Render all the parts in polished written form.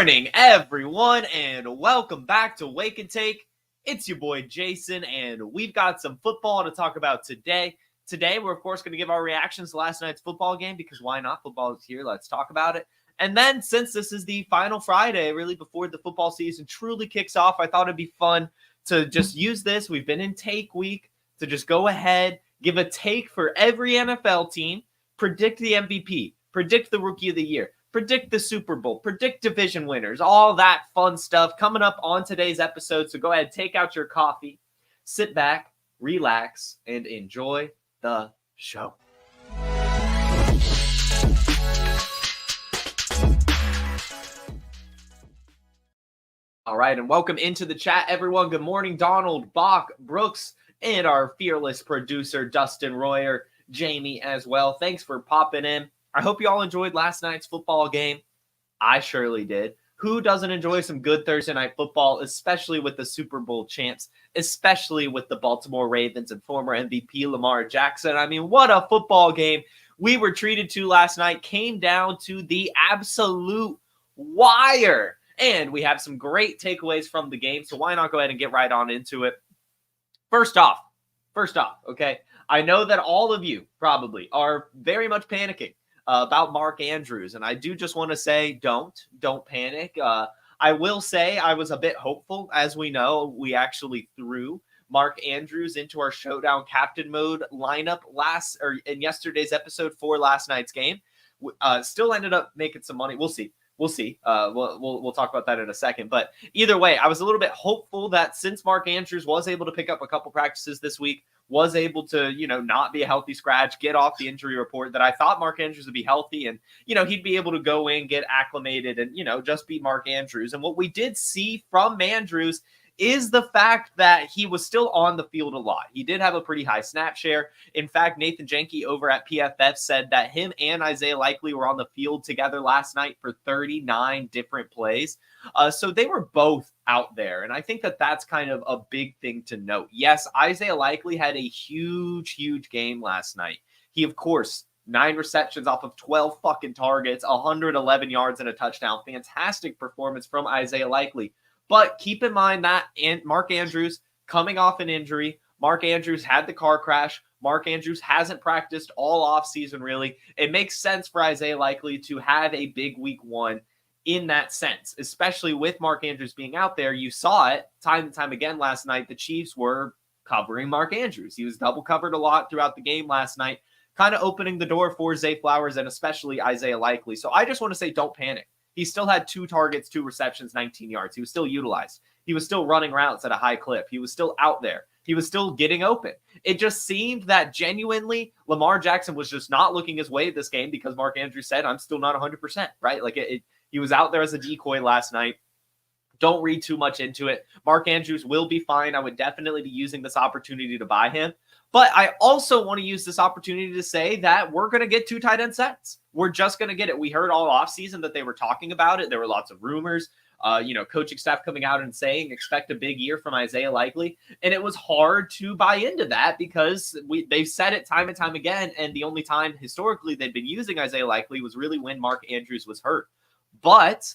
morning, everyone, and welcome back to Wake and Take. It's your boy Jason, and we've got some football to talk about today. Today, we're of course going to give our reactions to last night's football game because why not? Football is here. Let's talk about it. And then, since this is the final Friday, really before the football season truly kicks off, I thought it'd be fun to just use this. We've been in take week to just go ahead, give a take for every NFL team, predict the MVP, predict the Rookie of the Year, predict the Super Bowl, predict division winners, all that fun stuff coming up on today's episode. So go ahead, take out your coffee, sit back, relax, and enjoy the show. All right, and welcome into the chat, everyone. Good morning, Donald, Bach, Brooks, and our fearless producer, Dustin Royer, Jamie as well. Thanks for popping in. I hope you all enjoyed last night's football game. I surely did. Who doesn't enjoy some good Thursday night football, especially with the Super Bowl champs, especially with the Baltimore Ravens and former MVP Lamar Jackson? I mean, what a football game we were treated to last night. Came down to the absolute wire. And we have some great takeaways from the game, so why not go ahead and get right on into it? First off, okay, I know that all of you probably are very much panicking about Mark Andrews. And I do just want to say, don't panic. I will say I was a bit hopeful. As we know, we actually threw Mark Andrews into our showdown captain mode lineup in yesterday's episode for last night's game. Still ended up making some money. We'll see. We'll talk about that in a second. But either way, I was a little bit hopeful that since Mark Andrews was able to pick up a couple practices this week, was able to, not be a healthy scratch, get off the injury report, that I thought Mark Andrews would be healthy and, he'd be able to go in, get acclimated and, just be Mark Andrews. And what we did see from Andrews is the fact that he was still on the field a lot. He did have a pretty high snap share. In fact, Nathan Jenke over at PFF said that him and Isaiah Likely were on the field together last night for 39 different plays. So they were both out there. And I think that that's kind of a big thing to note. Yes, Isaiah Likely had a huge game last night. He, of course, 9 receptions off of 12 fucking targets, 111 yards and a touchdown. Fantastic performance from Isaiah Likely. But keep in mind that Mark Andrews coming off an injury. Mark Andrews had the car crash. Mark Andrews hasn't practiced all offseason, really. It makes sense for Isaiah Likely to have a big week one in that sense, especially with Mark Andrews being out there. You saw it time and time again last night. The Chiefs were covering Mark Andrews. He was double covered a lot throughout the game last night, kind of opening the door for Zay Flowers and especially Isaiah Likely. So I just want to say don't panic. He still had 2 targets, 2 receptions, 19 yards. He was still utilized. He was still running routes at a high clip. He was still out there. He was still getting open. It just seemed that genuinely Lamar Jackson was just not looking his way this game because Mark Andrews said, I'm still not 100%, right? Like he was out there as a decoy last night. Don't read too much into it. Mark Andrews will be fine. I would definitely be using this opportunity to buy him. But I also want to use this opportunity to say that we're going to get 2 tight end sets. We're just going to get it. We heard all offseason that they were talking about it. There were lots of rumors, coaching staff coming out and saying, expect a big year from Isaiah Likely. And it was hard to buy into that because they've said it time and time again. And the only time historically they'd been using Isaiah Likely was really when Mark Andrews was hurt. But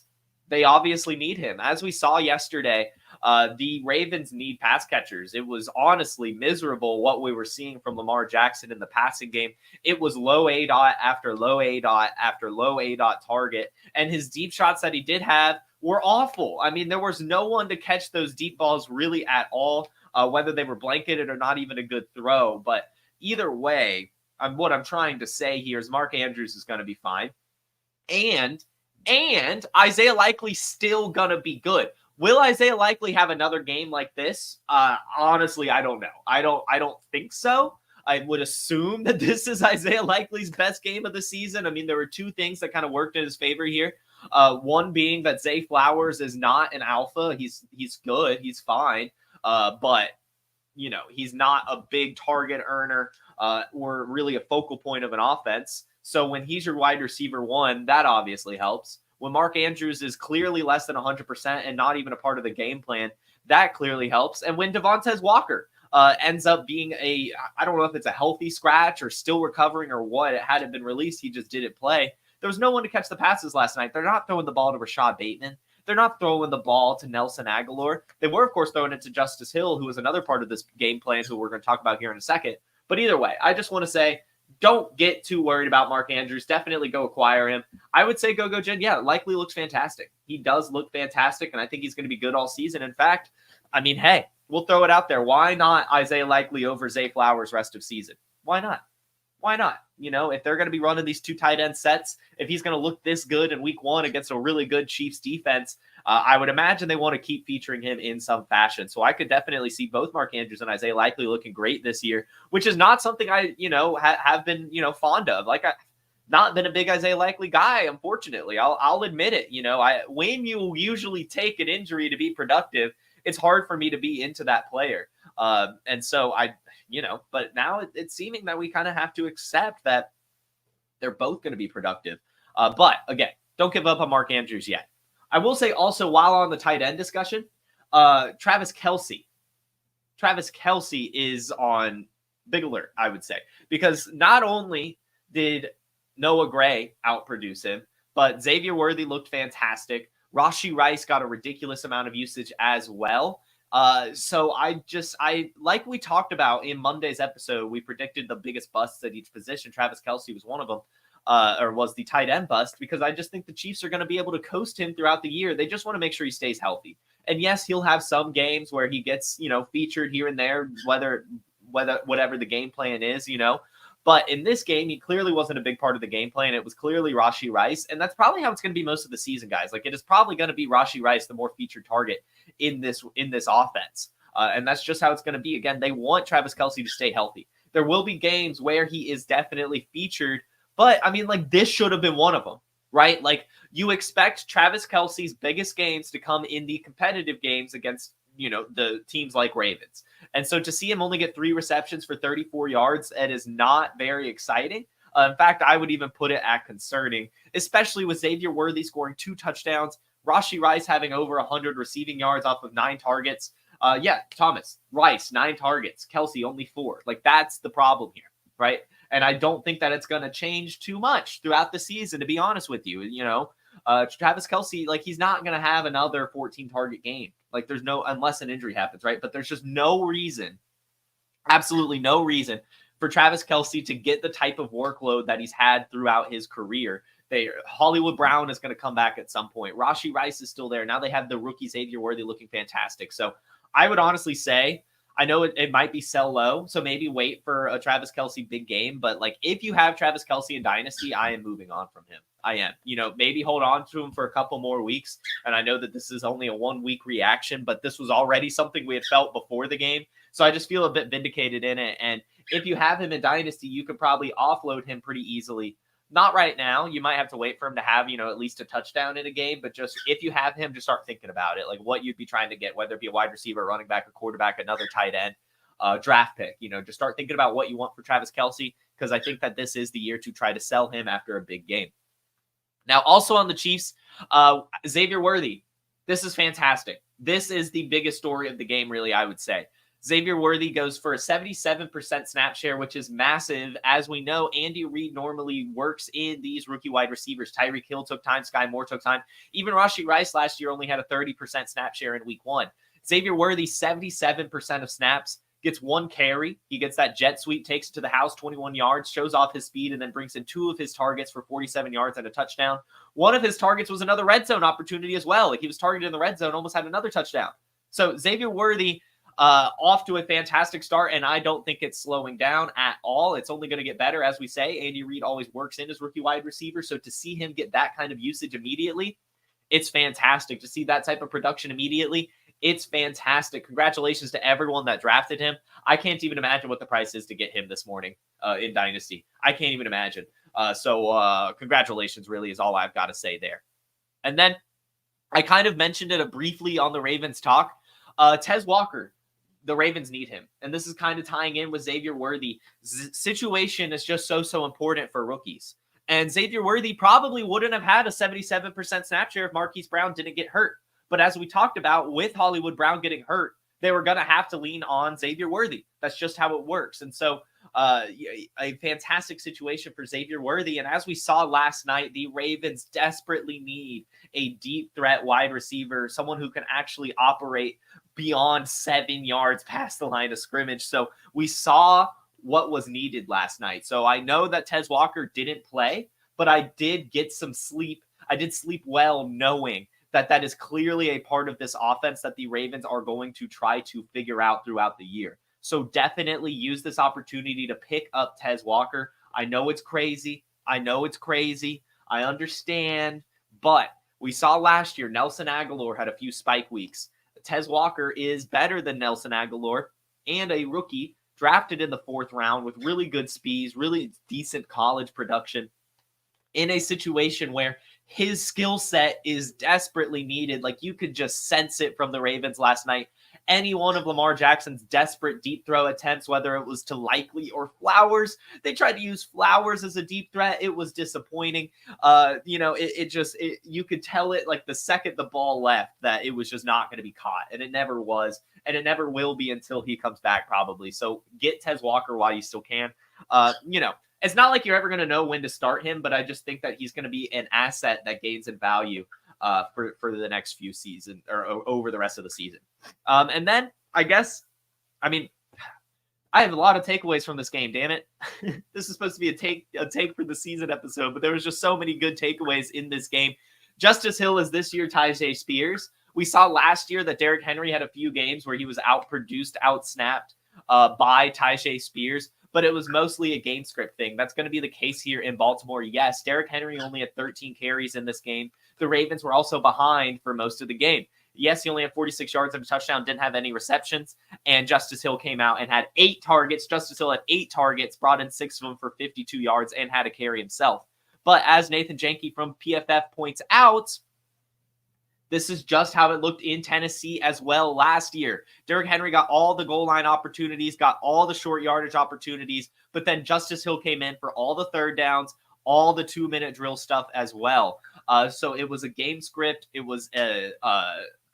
they obviously need him. As we saw yesterday, the Ravens need pass catchers. It was honestly miserable what we were seeing from Lamar Jackson in the passing game. It was low A-dot after low A-dot after low A-dot target. And his deep shots that he did have were awful. I mean, there was no one to catch those deep balls really at all, whether they were blanketed or not even a good throw. But either way, what I'm trying to say here is Mark Andrews is going to be fine. And Isaiah Likely still going to be good. Will Isaiah Likely have another game like this? Honestly, I don't know. I don't think so. I would assume that this is Isaiah Likely's best game of the season. I mean, there were 2 things that kind of worked in his favor here. One being that Zay Flowers is not an alpha. He's good. He's fine. But he's not a big target earner or really a focal point of an offense. So when he's your wide receiver 1, that obviously helps. When Mark Andrews is clearly less than 100% and not even a part of the game plan, that clearly helps. And when Devontae Walker ends up being I don't know if it's a healthy scratch or still recovering or what, it hadn't been released, he just didn't play. There was no one to catch the passes last night. They're not throwing the ball to Rashad Bateman. they're not throwing the ball to Nelson Aguilar. They were, of course, throwing it to Justice Hill, who was another part of this game plan, who we're going to talk about here in a second. But either way, I just want to say, don't get too worried about Mark Andrews. Definitely go acquire him. I would say go Jen. Yeah, likely looks fantastic. He does look fantastic, and I think he's going to be good all season. In fact, I mean, hey, we'll throw it out there. Why not Isaiah Likely over Zay Flowers rest of season? Why not? Why not? You know, if they're going to be running these two tight end sets, if he's going to look this good in week 1 against a really good Chiefs defense, I would imagine they want to keep featuring him in some fashion. So I could definitely see both Mark Andrews and Isaiah Likely looking great this year, which is not something I, have been, fond of. Like, I've not been a big Isaiah Likely guy, unfortunately. I'll admit it. When you usually take an injury to be productive, it's hard for me to be into that player. And so but now it's seeming that we kind of have to accept that they're both going to be productive. But again, don't give up on Mark Andrews yet. I will say also, while on the tight end discussion, Travis Kelce. Travis Kelce is on big alert, I would say, because not only did Noah Gray outproduce him, but Xavier Worthy looked fantastic. Rashee Rice got a ridiculous amount of usage as well. So I like we talked about in Monday's episode, we predicted the biggest busts at each position. Travis Kelce was one of them, or was the tight end bust, because I just think the Chiefs are going to be able to coast him throughout the year. They just want to make sure he stays healthy. And yes, he'll have some games where he gets, featured here and there, whatever the game plan is, But in this game, he clearly wasn't a big part of the game plan. It was clearly Rashee Rice, and that's probably how it's going to be most of the season, guys. Like, it is probably going to be Rashee Rice, the more featured target in this offense, and that's just how it's going to be. Again, they want Travis Kelce to stay healthy. There will be games where he is definitely featured, but I mean, like, this should have been one of them, right? Like, you expect Travis Kelce's biggest games to come in the competitive games against, the teams like Ravens. And so to see him only get 3 receptions for 34 yards, it is not very exciting. In fact, I would even put it at concerning, especially with Xavier Worthy scoring 2 touchdowns, Rashee Rice having over 100 receiving yards off of 9 targets. Thomas, Rice, 9 targets, Kelce only 4. Like, that's the problem here, right? And I don't think that it's going to change too much throughout the season, to be honest with you. Travis Kelce, like, he's not going to have another 14 target game. Like, there's no, unless an injury happens, right? But there's just no reason, absolutely no reason for Travis Kelce to get the type of workload that he's had throughout his career. Hollywood Brown is going to come back at some point. Rashee Rice is still there. Now they have the rookie Xavier Worthy looking fantastic. So I would honestly say, I know it might be sell low, so maybe wait for a Travis Kelce big game. But, like, if you have Travis Kelce in Dynasty, I am moving on from him. I am. Maybe hold on to him for a couple more weeks. And I know that this is only a 1-week reaction, but this was already something we had felt before the game. So I just feel a bit vindicated in it. And if you have him in Dynasty, you could probably offload him pretty easily. Not right now. You might have to wait for him to have, at least a touchdown in a game. But just if you have him, just start thinking about it, like what you'd be trying to get, whether it be a wide receiver, running back, a quarterback, another tight end, draft pick. Just start thinking about what you want for Travis Kelce, because I think that this is the year to try to sell him after a big game. Now, also on the Chiefs, Xavier Worthy. This is fantastic. This is the biggest story of the game, really, I would say. Xavier Worthy goes for a 77% snap share, which is massive. As we know, Andy Reid normally works in these rookie wide receivers. Tyreek Hill took time. Sky Moore took time. Even Rashee Rice last year only had a 30% snap share in week 1. Xavier Worthy, 77% of snaps, gets 1 carry. He gets that jet sweep, takes it to the house, 21 yards, shows off his speed, and then brings in 2 of his targets for 47 yards and a touchdown. One of his targets was another red zone opportunity as well. Like, he was targeted in the red zone, almost had another touchdown. So Xavier Worthy, off to a fantastic start, and I don't think it's slowing down at all. It's only going to get better. As we say, Andy Reid always works in his rookie wide receiver, so to see him get that kind of usage immediately, it's fantastic. To see that type of production immediately, it's fantastic. Congratulations to everyone that drafted him. I can't even imagine what the price is to get him this morning in Dynasty. I can't even imagine. So congratulations, really, is all I've got to say there. And then I kind of mentioned it briefly on the Ravens talk. Tez Walker, the Ravens need him. And this is kind of tying in with Xavier Worthy. Situation is just so important for rookies. And Xavier Worthy probably wouldn't have had a 77% snap share if Marquise Brown didn't get hurt. But as we talked about, with Hollywood Brown getting hurt, they were going to have to lean on Xavier Worthy. That's just how it works. And so a fantastic situation for Xavier Worthy. And as we saw last night, the Ravens desperately need a deep threat wide receiver, someone who can actually operate beyond 7 yards past the line of scrimmage. So we saw what was needed last night. So I know that Tez Walker didn't play, but I did get some sleep. I did sleep well knowing that that is clearly a part of this offense that the Ravens are going to try to figure out throughout the year. So definitely use this opportunity to pick up Tez Walker. I know it's crazy. I understand. But we saw last year, Nelson Aguilar had a few spike weeks. Tez Walker is better than Nelson Aguilar and a rookie drafted in the 4th round with really good speeds, really decent college production in a situation where his skill set is desperately needed. Like, you could just sense it from the Ravens last night. Any one of Lamar Jackson's desperate deep throw attempts, whether it was to Likely or Flowers, they tried to use Flowers as a deep threat. It was disappointing. You could tell it like the second the ball left that it was just not going to be caught, and it never was, and it never will be until he comes back probably. So get Tez Walker while you still can. It's not like you're ever going to know when to start him, but I just think that he's going to be an asset that gains in value for the next few seasons or over the rest of the season. And then I have a lot of takeaways from this game. Damn it. This is supposed to be a take for the season episode, but there was just so many good takeaways in this game. Justice Hill is this year Tyjae Spears. We saw last year that Derrick Henry had a few games where he was outproduced, outsnapped by Tyjae Spears, but it was mostly a game script thing. That's going to be the case here in Baltimore. Yes, Derrick Henry only had 13 carries in this game. The Ravens were also behind for most of the game. Yes, he only had 46 yards and a touchdown, didn't have any receptions, and Justice Hill came out and had 8 targets. Justice Hill had 8 targets, brought in 6 of them for 52 yards, and had a carry himself. But as Nathan Jenke from PFF points out, this is just how it looked in Tennessee as well last year. Derrick Henry got all the goal line opportunities, got all the short yardage opportunities, but then Justice Hill came in for all the third downs, all the 2-minute drill stuff as well. So it was a game script. It was a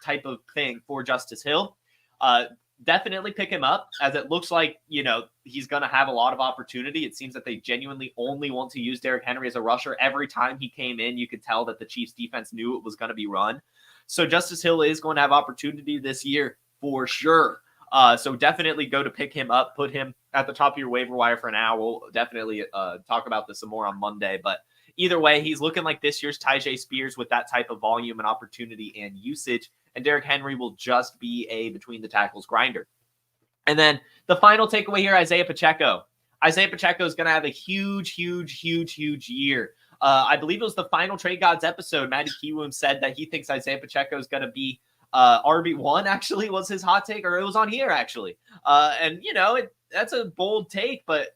type of thing for Justice Hill. Definitely pick him up, as it looks like, he's going to have a lot of opportunity. It seems that they genuinely only want to use Derrick Henry as a rusher. Every time he came in, you could tell that the Chiefs defense knew it was going to be run. So Justice Hill is going to have opportunity this year for sure. So definitely go to pick him up, put him at the top of your waiver wire for now. We'll definitely talk about this some more on Monday, but either way, he's looking like this year's Tyjae Spears with that type of volume and opportunity and usage, and Derrick Henry will just be a between the tackles grinder. And then the final takeaway here, Isaiah Pacheco. Isaiah Pacheco is going to have a huge year. I believe it was the final Trade Gods episode. Matty Kiwoom said that he thinks Isaiah Pacheco is going to be RB1, actually, was his hot take, or it was on here, actually. That's a bold take, but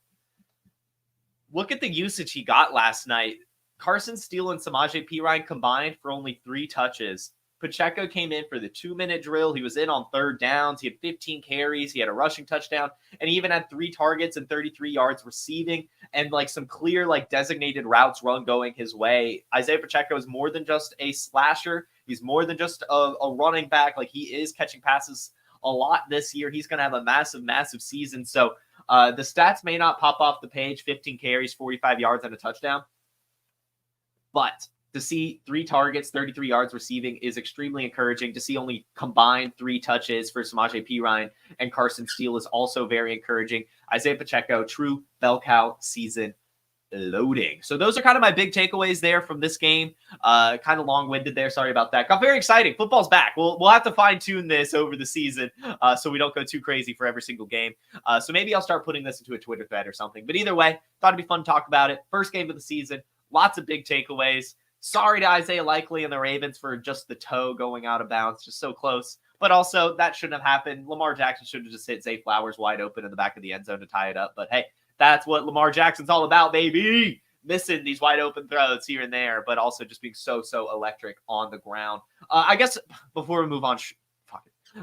look at the usage he got last night. Carson Steele and Samaje Perine combined for only 3 touches. Pacheco came in for the 2-minute drill. He was in on third downs. He had 15 carries. He had a rushing touchdown, and he even had 3 targets and 33 yards receiving, and some clear designated routes run going his way. Isaiah Pacheco is more than just a slasher. He's more than just a running back. He is catching passes a lot this year. He's going to have a massive season. So the stats may not pop off the page, 15 carries, 45 yards, and a touchdown, but to see 3 targets, 33 yards receiving is extremely encouraging. To see only combined 3 touches for Samaje Perine and Carson Steele is also very encouraging. Isaiah Pacheco, true bell cow season loading. So those are kind of my big takeaways there from this game. Kind of long-winded there. Sorry about that. Got very exciting. Football's back. We'll have to fine-tune this over the season so we don't go too crazy for every single game. So maybe I'll start putting this into a Twitter thread or something. But either way, thought it'd be fun to talk about it. First game of the season. Lots of big takeaways. Sorry to Isaiah Likely and the Ravens for just the toe going out of bounds, just so close. But also, that shouldn't have happened. Lamar Jackson should have just hit Zay Flowers wide open in the back of the end zone to tie it up. But hey, that's what Lamar Jackson's all about, baby. Missing these wide open throws here and there, but also just being so electric on the ground. I guess before we move on,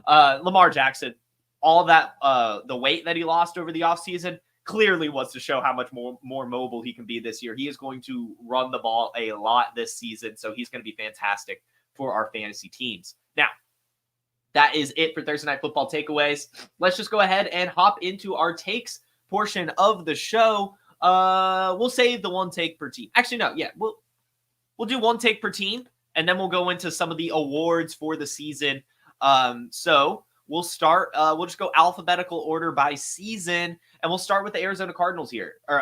Lamar Jackson, all that, the weight that he lost over the offseason, clearly was to show how much more mobile he can be this year. He is going to run the ball a lot this season, so he's going to be fantastic for our fantasy teams. Now, that is it for Thursday Night Football takeaways. Let's just go ahead and hop into our takes portion of the show, we'll save the one take per team. Actually, no, yeah, we'll do one take per team, and then we'll go into some of the awards for the season. So we'll start. We'll just go alphabetical order by season, and we'll start with the Arizona Cardinals here, or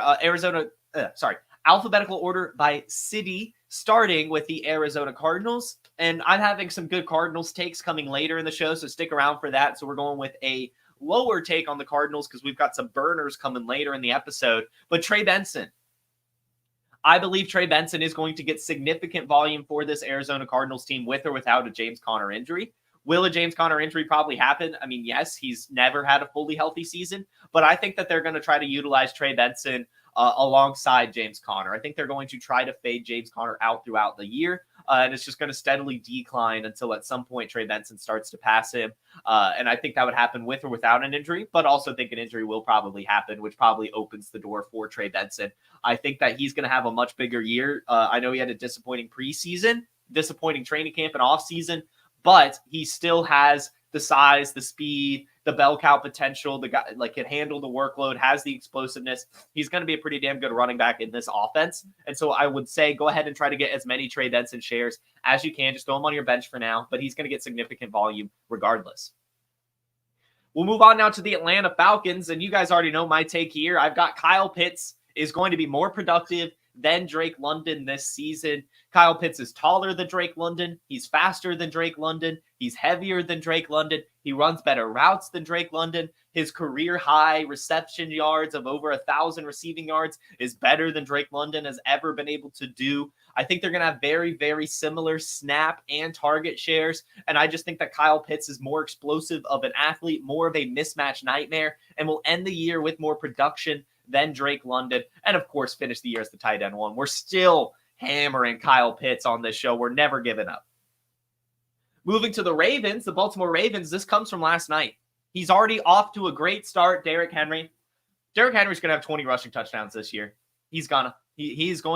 alphabetical order by city, starting with the Arizona Cardinals. And I'm having some good Cardinals takes coming later in the show, so stick around for that. So we're going with a lower take on the Cardinals because we've got some burners coming later in the episode. But Trey Benson. I believe Trey Benson is going to get significant volume for this Arizona Cardinals team with or without a James Conner injury. Will a James Conner injury probably happen? I mean, yes, he's never had a fully healthy season, but I think that they're going to try to utilize Trey Benson alongside James Conner. I think they're going to try to fade James Conner out throughout the year, and it's just going to steadily decline until at some point Trey Benson starts to pass him. And I think that would happen with or without an injury, but also think an injury will probably happen, which probably opens the door for Trey Benson. I think that he's going to have a much bigger year. I know he had a disappointing preseason, disappointing training camp and offseason, but he still has the size, the speed, the bell cow potential. The guy can handle the workload, has the explosiveness. He's going to be a pretty damn good running back in this offense. And so I would say go ahead and try to get as many Trey Benson shares as you can. Just throw him on your bench for now, but he's going to get significant volume regardless. We'll move on now to the Atlanta Falcons, and you guys already know my take here. I've got Kyle Pitts is going to be more productive than Drake London this season. Kyle Pitts is taller than Drake London. He's faster than Drake London. He's heavier than Drake London. He runs better routes than Drake London. His career high reception yards of over 1,000 receiving yards is better than Drake London has ever been able to do. I think they're going to have very, very similar snap and target shares. And I just think that Kyle Pitts is more explosive of an athlete, more of a mismatch nightmare, and will end the year with more production than Drake London. And of course, finish the year as the tight end one. We're still hammering Kyle Pitts on this show. We're never giving up. Moving to the Ravens, the Baltimore Ravens, this comes from last night. He's already off to a great start, Derrick Henry. Derrick Henry's going to have 20 rushing touchdowns this year. He's going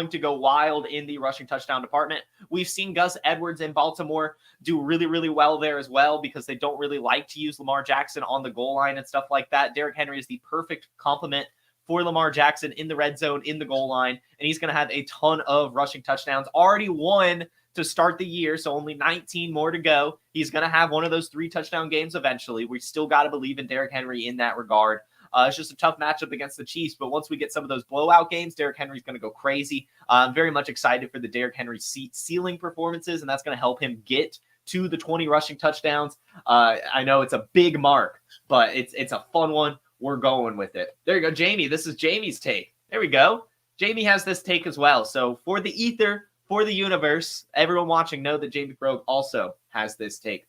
to go wild in the rushing touchdown department. We've seen Gus Edwards in Baltimore do really, really well there as well because they don't really like to use Lamar Jackson on the goal line and stuff like that. Derrick Henry is the perfect complement for Lamar Jackson in the red zone, in the goal line, and he's going to have a ton of rushing touchdowns. Already one to start the year, so only 19 more to go. He's going to have one of those 3 touchdown games eventually. We still got to believe in Derrick Henry in that regard. It's just a tough matchup against the Chiefs, but once we get some of those blowout games, Derrick Henry's going to go crazy. I'm very much excited for the Derrick Henry ceiling performances, and that's going to help him get to the 20 rushing touchdowns. I know it's a big mark, but it's a fun one. We're going with it. There you go, Jamie. This is Jamie's take. There we go. Jamie has this take as well. So for the ether, for the universe, everyone watching know that Jamie Brogue also has this take.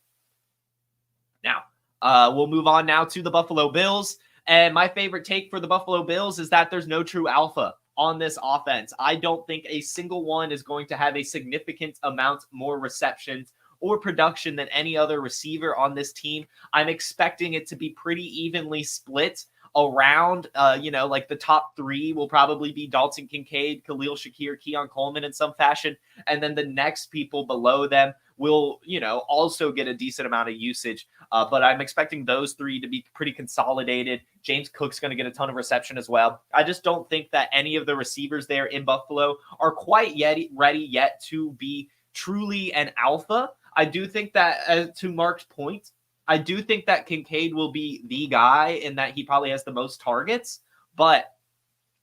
Now, we'll move on now to the Buffalo Bills. And my favorite take for the Buffalo Bills is that there's no true alpha on this offense. I don't think a single one is going to have a significant amount more receptions or production than any other receiver on this team. I'm expecting it to be pretty evenly split around, like the top 3 will probably be Dalton Kincaid, Khalil Shakir, Keon Coleman in some fashion. And then the next people below them will, also get a decent amount of usage. But I'm expecting those 3 to be pretty consolidated. James Cook's going to get a ton of reception as well. I just don't think that any of the receivers there in Buffalo are quite ready yet to be truly an alpha. I do think that, to Mark's point, I do think that Kincaid will be the guy in that he probably has the most targets, but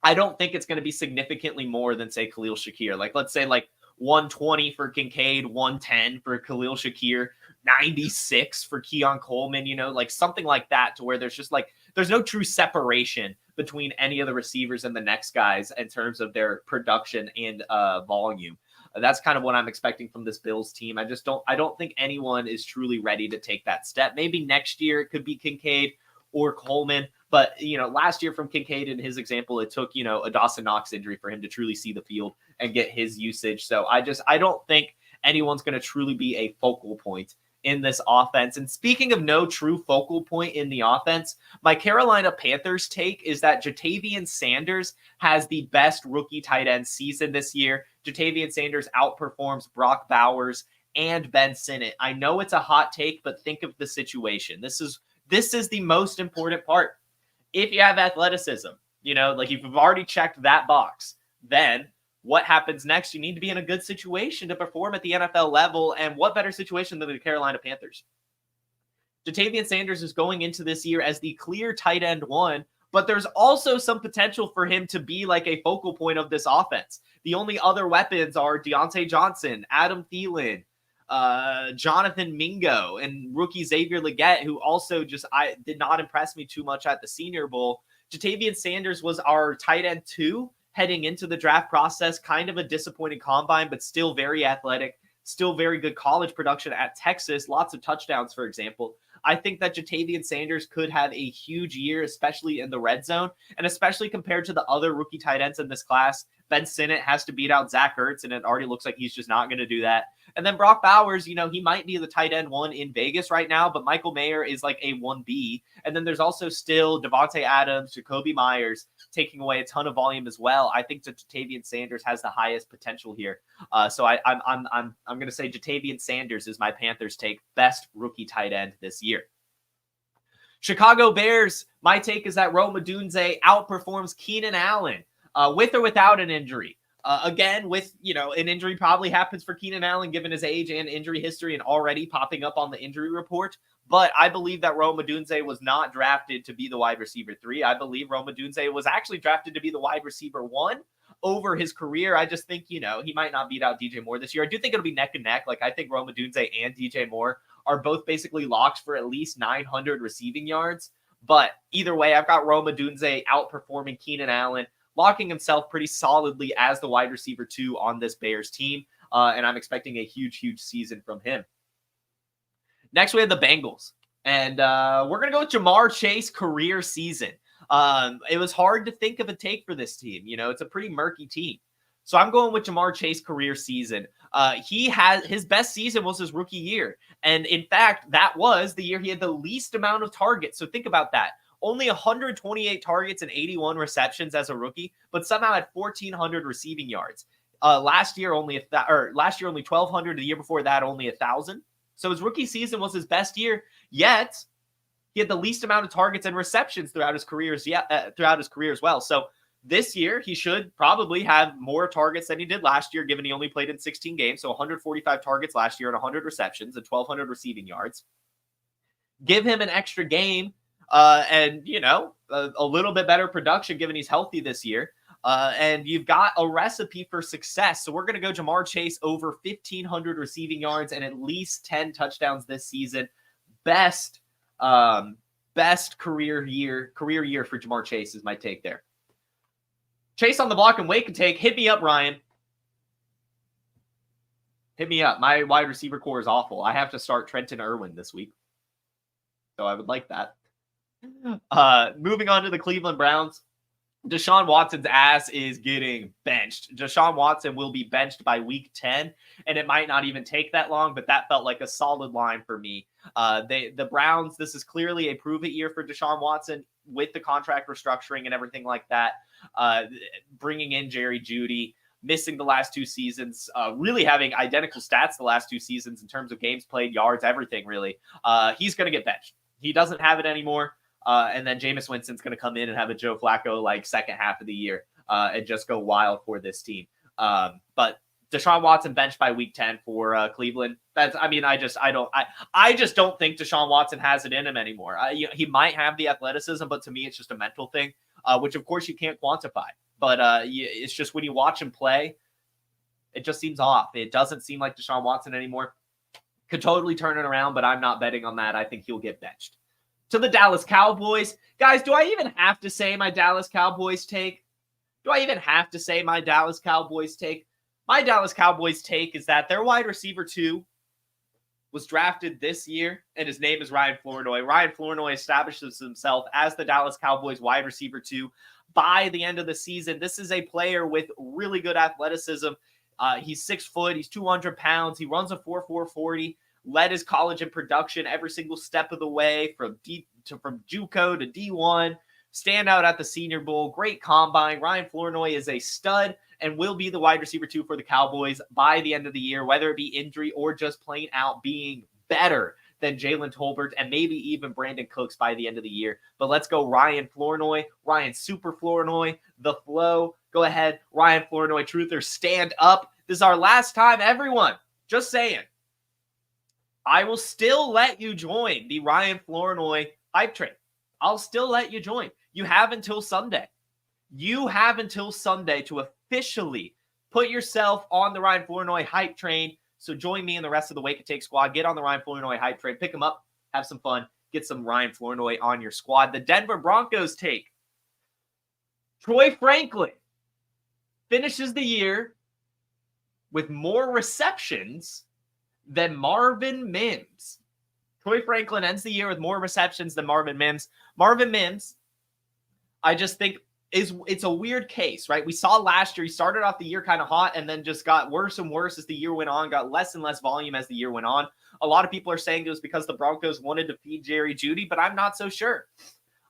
I don't think it's going to be significantly more than, say, Khalil Shakir. Let's say 120 for Kincaid, 110 for Khalil Shakir, 96 for Keon Coleman, something like that, to where there's just there's no true separation between any of the receivers and the next guys in terms of their production and volume. That's kind of what I'm expecting from this Bills team. I don't think anyone is truly ready to take that step. Maybe next year it could be Kincaid or Coleman, but last year from Kincaid in his example, it took, a Dawson Knox injury for him to truly see the field and get his usage. So I don't think anyone's going to truly be a focal point in this offense. And speaking of no true focal point in the offense, my Carolina Panthers take is that Jatavian Sanders has the best rookie tight end season this year. Jatavian Sanders outperforms Brock Bowers and Ben Sinnott. I know it's a hot take, but think of the situation. This is the most important part. If you have athleticism, Like if you've already checked that box, then what happens next? You need to be in a good situation to perform at the NFL level. And what better situation than the Carolina Panthers? Ja'Tavion Sanders is going into this year as the clear tight end one, but there's also some potential for him to be like a focal point of this offense. The only other weapons are Deontay Johnson, Adam Thielen, Jonathan Mingo, and rookie Xavier Legette, who also did not impress me too much at the Senior Bowl. Ja'Tavion Sanders was our tight end 2 heading into the draft process. Kind of a disappointing combine, but still very athletic, still very good college production at Texas. Lots of touchdowns, for example. I think that Ja'Tavion Sanders could have a huge year, especially in the red zone, and especially compared to the other rookie tight ends in this class. Ben Sinnott has to beat out Zach Ertz, and it already looks like he's just not going to do that. And then Brock Bowers, he might be the tight end 1 in Vegas right now, but Michael Mayer is like a 1B. And then there's also still Devontae Adams, Jacoby Myers taking away a ton of volume as well. I think that Ja'Tavion Sanders has the highest potential here. So I'm going to say Ja'Tavion Sanders is my Panthers take, best rookie tight end this year. Chicago Bears, my take is that Rome Odunze outperforms Keenan Allen with or without an injury. Again, with, an injury probably happens for Keenan Allen given his age and injury history and already popping up on the injury report. But I believe that Rome Odunze was not drafted to be the wide receiver 3. I believe Rome Odunze was actually drafted to be the wide receiver 1 over his career. I just think, he might not beat out DJ Moore this year. I do think it'll be neck and neck. Like, I think Rome Odunze and DJ Moore are both basically locks for at least 900 receiving yards. But either way, I've got Rome Odunze outperforming Keenan Allen, locking himself pretty solidly as the wide receiver 2 on this Bears team. And I'm expecting a huge, huge season from him. Next, we have the Bengals. And we're going to go with Jamar Chase career season. It was hard to think of a take for this team. It's a pretty murky team. So I'm going with Jamar Chase career season. His best season was his rookie year. And in fact, that was the year he had the least amount of targets. So think about that. Only 128 targets and 81 receptions as a rookie, but somehow had 1,400 receiving yards. Last year only 1,200. The year before that, only 1,000. So his rookie season was his best year. Yet he had the least amount of targets and receptions throughout his career as well. So this year he should probably have more targets than he did last year, given he only played in 16 games. So 145 targets last year and 100 receptions and 1,200 receiving yards. Give him an extra game. And a little bit better production given he's healthy this year. And you've got a recipe for success. So we're going to go Jamar Chase over 1,500 receiving yards and at least 10 touchdowns this season. Best career year for Jamar Chase is my take there. Chase on the block and Wake and take. Hit me up, Ryan. Hit me up. My wide receiver core is awful. I have to start Trenton Irwin this week. So I would like that. Moving on to the Cleveland Browns. Deshaun Watson's ass is getting benched. Deshaun Watson will be benched by week 10, and it might not even take that long, but that felt like a solid line for me. The Browns, this is clearly a prove-it year for Deshaun Watson with the contract restructuring and everything like that. Bringing in Jerry Jeudy, missing the last 2 seasons, really having identical stats the last 2 seasons in terms of games played, yards, everything really. He's going to get benched. He doesn't have it anymore. And then Jameis Winston's going to come in and have a Joe Flacco like second half of the year and just go wild for this team. But Deshaun Watson benched by week 10 for Cleveland. I just don't think Deshaun Watson has it in him anymore. He might have the athleticism, but to me, it's just a mental thing, which of course you can't quantify. But it's just when you watch him play, it just seems off. It doesn't seem like Deshaun Watson anymore. Could totally turn it around, but I'm not betting on that. I think he'll get benched. To the Dallas Cowboys. Guys, do I even have to say my Dallas Cowboys take? My Dallas Cowboys take is that their wide receiver 2 was drafted this year, and his name is Ryan Flournoy. Ryan Flournoy establishes himself as the Dallas Cowboys wide receiver 2 by the end of the season. This is a player with really good athleticism. He's 6 foot. He's 200 pounds. He runs a 4.4 40. Led his college in production every single step of the way from JUCO to D1. Standout at the Senior Bowl. Great combine. Ryan Flournoy is a stud and will be the wide receiver 2 for the Cowboys by the end of the year, whether it be injury or just plain out being better than Jalen Tolbert and maybe even Brandon Cooks by the end of the year. But let's go Ryan Flournoy, Ryan Super Flournoy, the flow. Go ahead, Ryan Flournoy, truther, stand up. This is our last time, everyone. Just saying. I will still let you join the Ryan Flournoy hype train. I'll still let you join. You have until Sunday. You have until Sunday to officially put yourself on the Ryan Flournoy hype train. So join me and the rest of the Wake and Take squad. Get on the Ryan Flournoy hype train. Pick him up. Have some fun. Get some Ryan Flournoy on your squad. The Denver Broncos take. Troy Franklin finishes the year with more receptions than Marvin Mims. Troy Franklin ends the year with more receptions than Marvin Mims. Marvin Mims, I just think it's a weird case, right? We saw last year, he started off the year kind of hot and then just got worse and worse as the year went on, got less and less volume as the year went on. A lot of people are saying it was because the Broncos wanted to feed Jerry Jeudy, but I'm not so sure.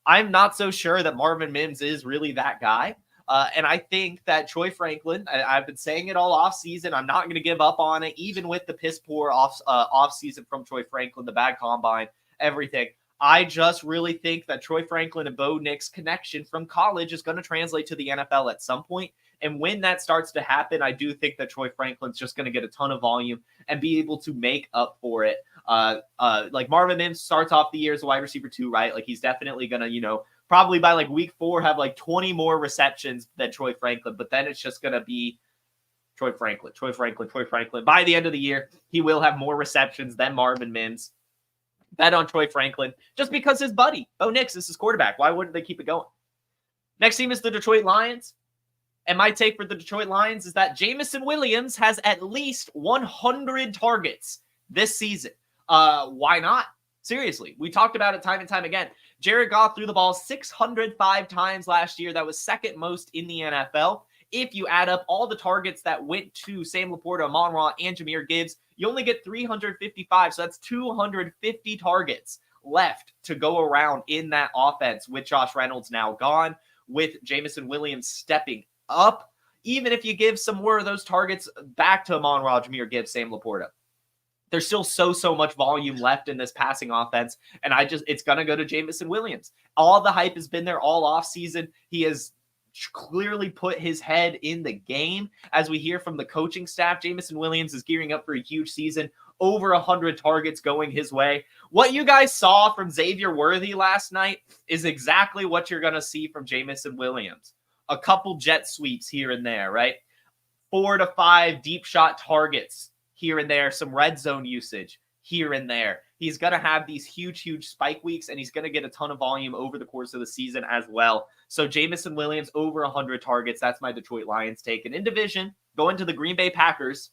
I'm not so sure that Marvin Mims is really that guy. And I think that Troy Franklin, I've been saying it all offseason. I'm not going to give up on it, even with the piss poor offseason from Troy Franklin, the bad combine, everything. I just really think that Troy Franklin and Bo Nix connection from college is going to translate to the NFL at some point. And when that starts to happen, I do think that Troy Franklin's just going to get a ton of volume and be able to make up for it. Like Marvin Mims starts off the year as a wide receiver 2, right? Like he's definitely going to, probably by like week 4 have like 20 more receptions than Troy Franklin. But then it's just going to be Troy Franklin. By the end of the year, he will have more receptions than Marvin Mims. Bet on Troy Franklin just because his buddy, Bo Nix, is his quarterback. Why wouldn't they keep it going? Next team is the Detroit Lions. And my take for the Detroit Lions is that Jameson Williams has at least 100 targets this season. Why not? Seriously, we talked about it time and time again. Jared Goff threw the ball 605 times last year. That was second most in the NFL. If you add up all the targets that went to Sam Laporta, Amon-Ra, and Jahmyr Gibbs, you only get 355. So that's 250 targets left to go around in that offense with Josh Reynolds now gone, with Jameson Williams stepping up. Even if you give some more of those targets back to Amon-Ra, Jahmyr Gibbs, Sam Laporta, there's still so much volume left in this passing offense. And it's going to go to Jameson Williams. All the hype has been there all offseason. He has clearly put his head in the game. As we hear from the coaching staff, Jameson Williams is gearing up for a huge season, over 100 targets going his way. What you guys saw from Xavier Worthy last night is exactly what you're going to see from Jameson Williams. A couple jet sweeps here and there, right? 4 to 5 deep shot targets here and there, some red zone usage here and there. He's going to have these huge spike weeks, and he's going to get a ton of volume over the course of the season as well. So Jameson Williams, over 100 targets. That's my Detroit Lions take. And in division, going to the Green Bay Packers.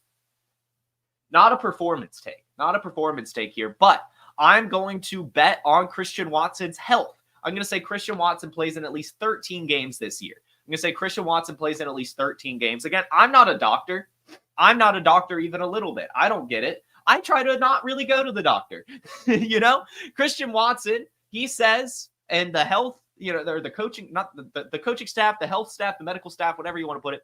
Not a performance take here, but I'm going to bet on Christian Watson's health. I'm going to say Christian Watson plays in at least 13 games this year. I'm going to say Christian Watson plays in at least 13 games. Again, I'm not a doctor. I'm not a doctor even a little bit. I don't get it. I try to not really go to the doctor. Christian Watson, he says, and the health, the coaching, not the coaching staff, the health staff, the medical staff, whatever you want to put it,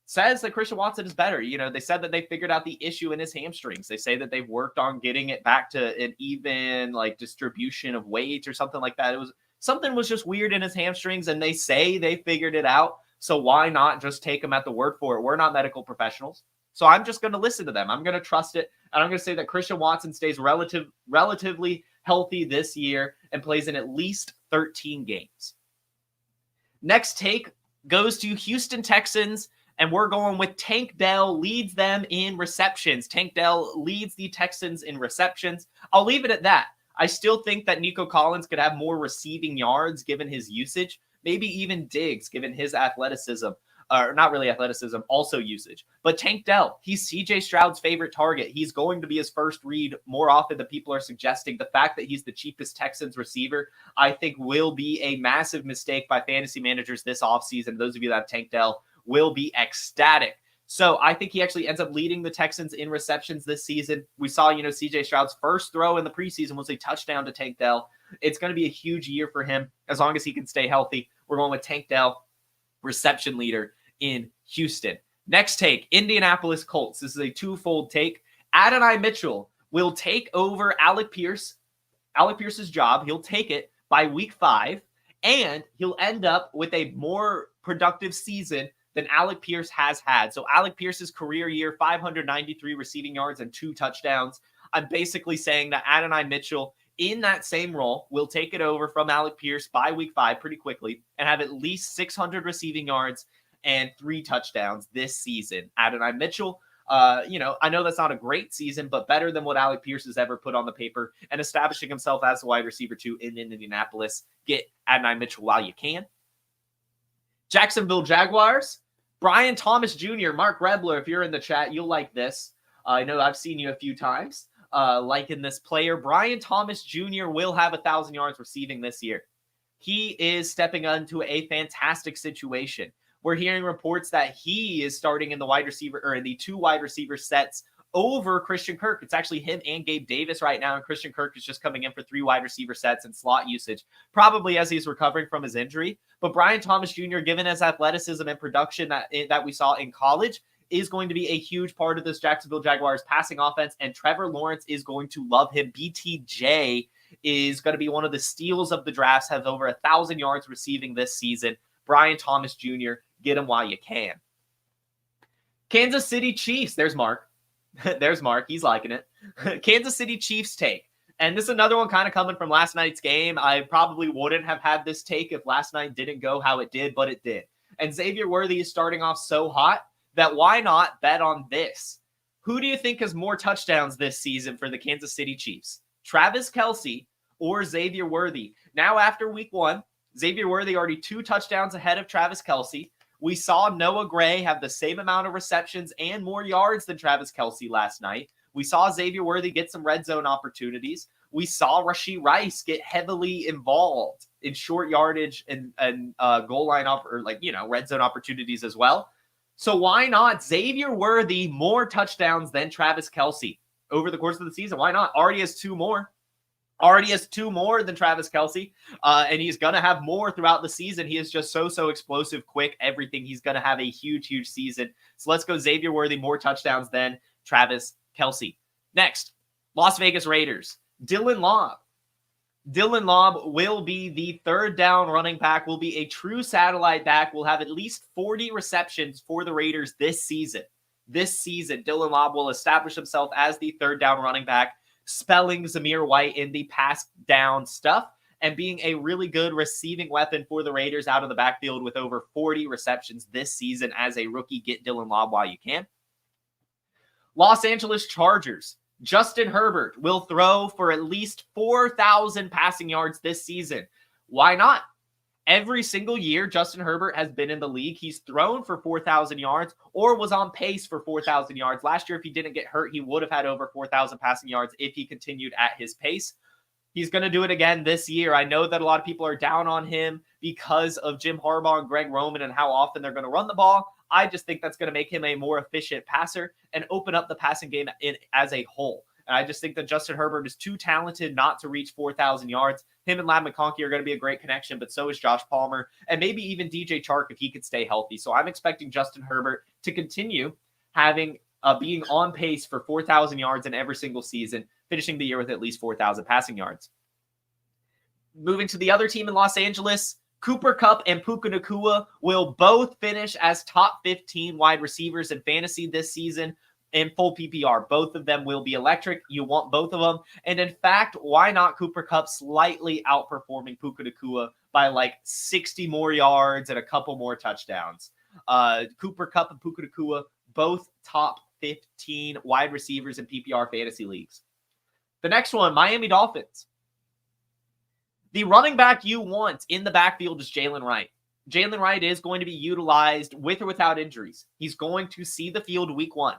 says that Christian Watson is better. They said that they figured out the issue in his hamstrings. They say that they've worked on getting it back to an even distribution of weight or something like that. Something was just weird in his hamstrings, and they say they figured it out. So why not just take them at the word for it? We're not medical professionals. So I'm just going to listen to them. I'm going to trust it. And I'm going to say that Christian Watson stays relatively healthy this year and plays in at least 13 games. Next take goes to Houston Texans, and we're going with Tank Dell leads them in receptions. Tank Dell leads the Texans in receptions. I'll leave it at that. I still think that Nico Collins could have more receiving yards given his usage, maybe even Diggs given his athleticism. Not really athleticism, also usage. But Tank Dell, he's CJ Stroud's favorite target. He's going to be his first read more often than people are suggesting. The fact that he's the cheapest Texans receiver, I think will be a massive mistake by fantasy managers this offseason. Those of you that have Tank Dell will be ecstatic. So I think he actually ends up leading the Texans in receptions this season. We saw, CJ Stroud's first throw in the preseason was a touchdown to Tank Dell. It's going to be a huge year for him as long as he can stay healthy. We're going with Tank Dell, reception leader in Houston. Next take, Indianapolis Colts. This is a twofold take. Adonai Mitchell will take over Alec Pierce's job. He'll take it by week 5, and he'll end up with a more productive season than Alec Pierce has had. So Alec Pierce's career year, 593 receiving yards and 2 touchdowns. I'm basically saying that Adonai Mitchell in that same role will take it over from Alec Pierce by week 5 pretty quickly and have at least 600 receiving yards and 3 touchdowns this season. Adonai Mitchell, I know that's not a great season, but better than what Alec Pierce has ever put on the paper, and establishing himself as a wide receiver 2 in Indianapolis. Get Adonai Mitchell while you can. Jacksonville Jaguars, Brian Thomas Jr., Mark Rebler, if you're in the chat, you'll like this. I know I've seen you a few times liking this player. Brian Thomas Jr. will have 1,000 yards receiving this year. He is stepping into a fantastic situation. We're hearing reports that he is starting in the wide receiver or in the 2 wide receiver sets over Christian Kirk. It's actually him and Gabe Davis right now, and Christian Kirk is just coming in for 3 wide receiver sets and slot usage, probably as he's recovering from his injury. But Brian Thomas Jr., given his athleticism and production that we saw in college, is going to be a huge part of this Jacksonville Jaguars passing offense, and Trevor Lawrence is going to love him. BTJ is going to be one of the steals of the drafts, has over 1,000 yards receiving this season. Brian Thomas Jr., get him while you can. Kansas City Chiefs, there's Mark. There's Mark, he's liking it. Kansas City Chiefs take. And this is another one kind of coming from last night's game. I probably wouldn't have had this take if last night didn't go how it did, but it did. And Xavier Worthy is starting off so hot that why not bet on this? Who do you think has more touchdowns this season for the Kansas City Chiefs? Travis Kelce or Xavier Worthy? Now after week 1, Xavier Worthy already 2 touchdowns ahead of Travis Kelce. We saw Noah Gray have the same amount of receptions and more yards than Travis Kelce last night. We saw Xavier Worthy get some red zone opportunities. We saw Rashee Rice get heavily involved in short yardage and goal line red zone opportunities as well. So why not Xavier Worthy more touchdowns than Travis Kelce over the course of the season? Why not? Already has 2 more. Already has 2 more than Travis Kelce, and he's going to have more throughout the season. He is just so explosive, quick, everything. He's going to have a huge season. So let's go Xavier Worthy, more touchdowns than Travis Kelce. Next, Las Vegas Raiders, Dylan Lobb. Dylan Lobb will be the 3rd down running back, will be a true satellite back, will have at least 40 receptions for the Raiders this season. This season, Dylan Lobb will establish himself as the 3rd down running back, spelling Zamir White in the pass down stuff and being a really good receiving weapon for the Raiders out of the backfield with over 40 receptions this season as a rookie. Get Dylan Lobb while you can. Los Angeles Chargers, Justin Herbert will throw for at least 4,000 passing yards this season. Why not? Every single year Justin Herbert has been in the league, he's thrown for 4,000 yards or was on pace for 4,000 yards. Last year, if he didn't get hurt, he would have had over 4,000 passing yards if he continued at his pace. He's going to do it again this year. I know that a lot of people are down on him because of Jim Harbaugh and Greg Roman and how often they're going to run the ball. I just think that's going to make him a more efficient passer and open up the passing game as a whole. And I just think that Justin Herbert is too talented not to reach 4,000 yards. Him and Ladd McConkey are going to be a great connection, but so is Josh Palmer and maybe even DJ Chark if he could stay healthy. So I'm expecting Justin Herbert to continue having being on pace for 4,000 yards in every single season, finishing the year with at least 4,000 passing yards. Moving to the other team in Los Angeles, Cooper Kupp and Puka Nacua will both finish as top 15 wide receivers in fantasy this season in full PPR. Both of them will be electric. You want both of them. And in fact, why not Cooper Kupp slightly outperforming Puka Nacua by like 60 more yards and a couple more touchdowns? Cooper Kupp and Puka Nacua, both top 15 wide receivers in PPR fantasy leagues. The next one, Miami Dolphins. The running back you want in the backfield is Jalen Wright. Jalen Wright is going to be utilized with or without injuries. He's going to see the field week 1.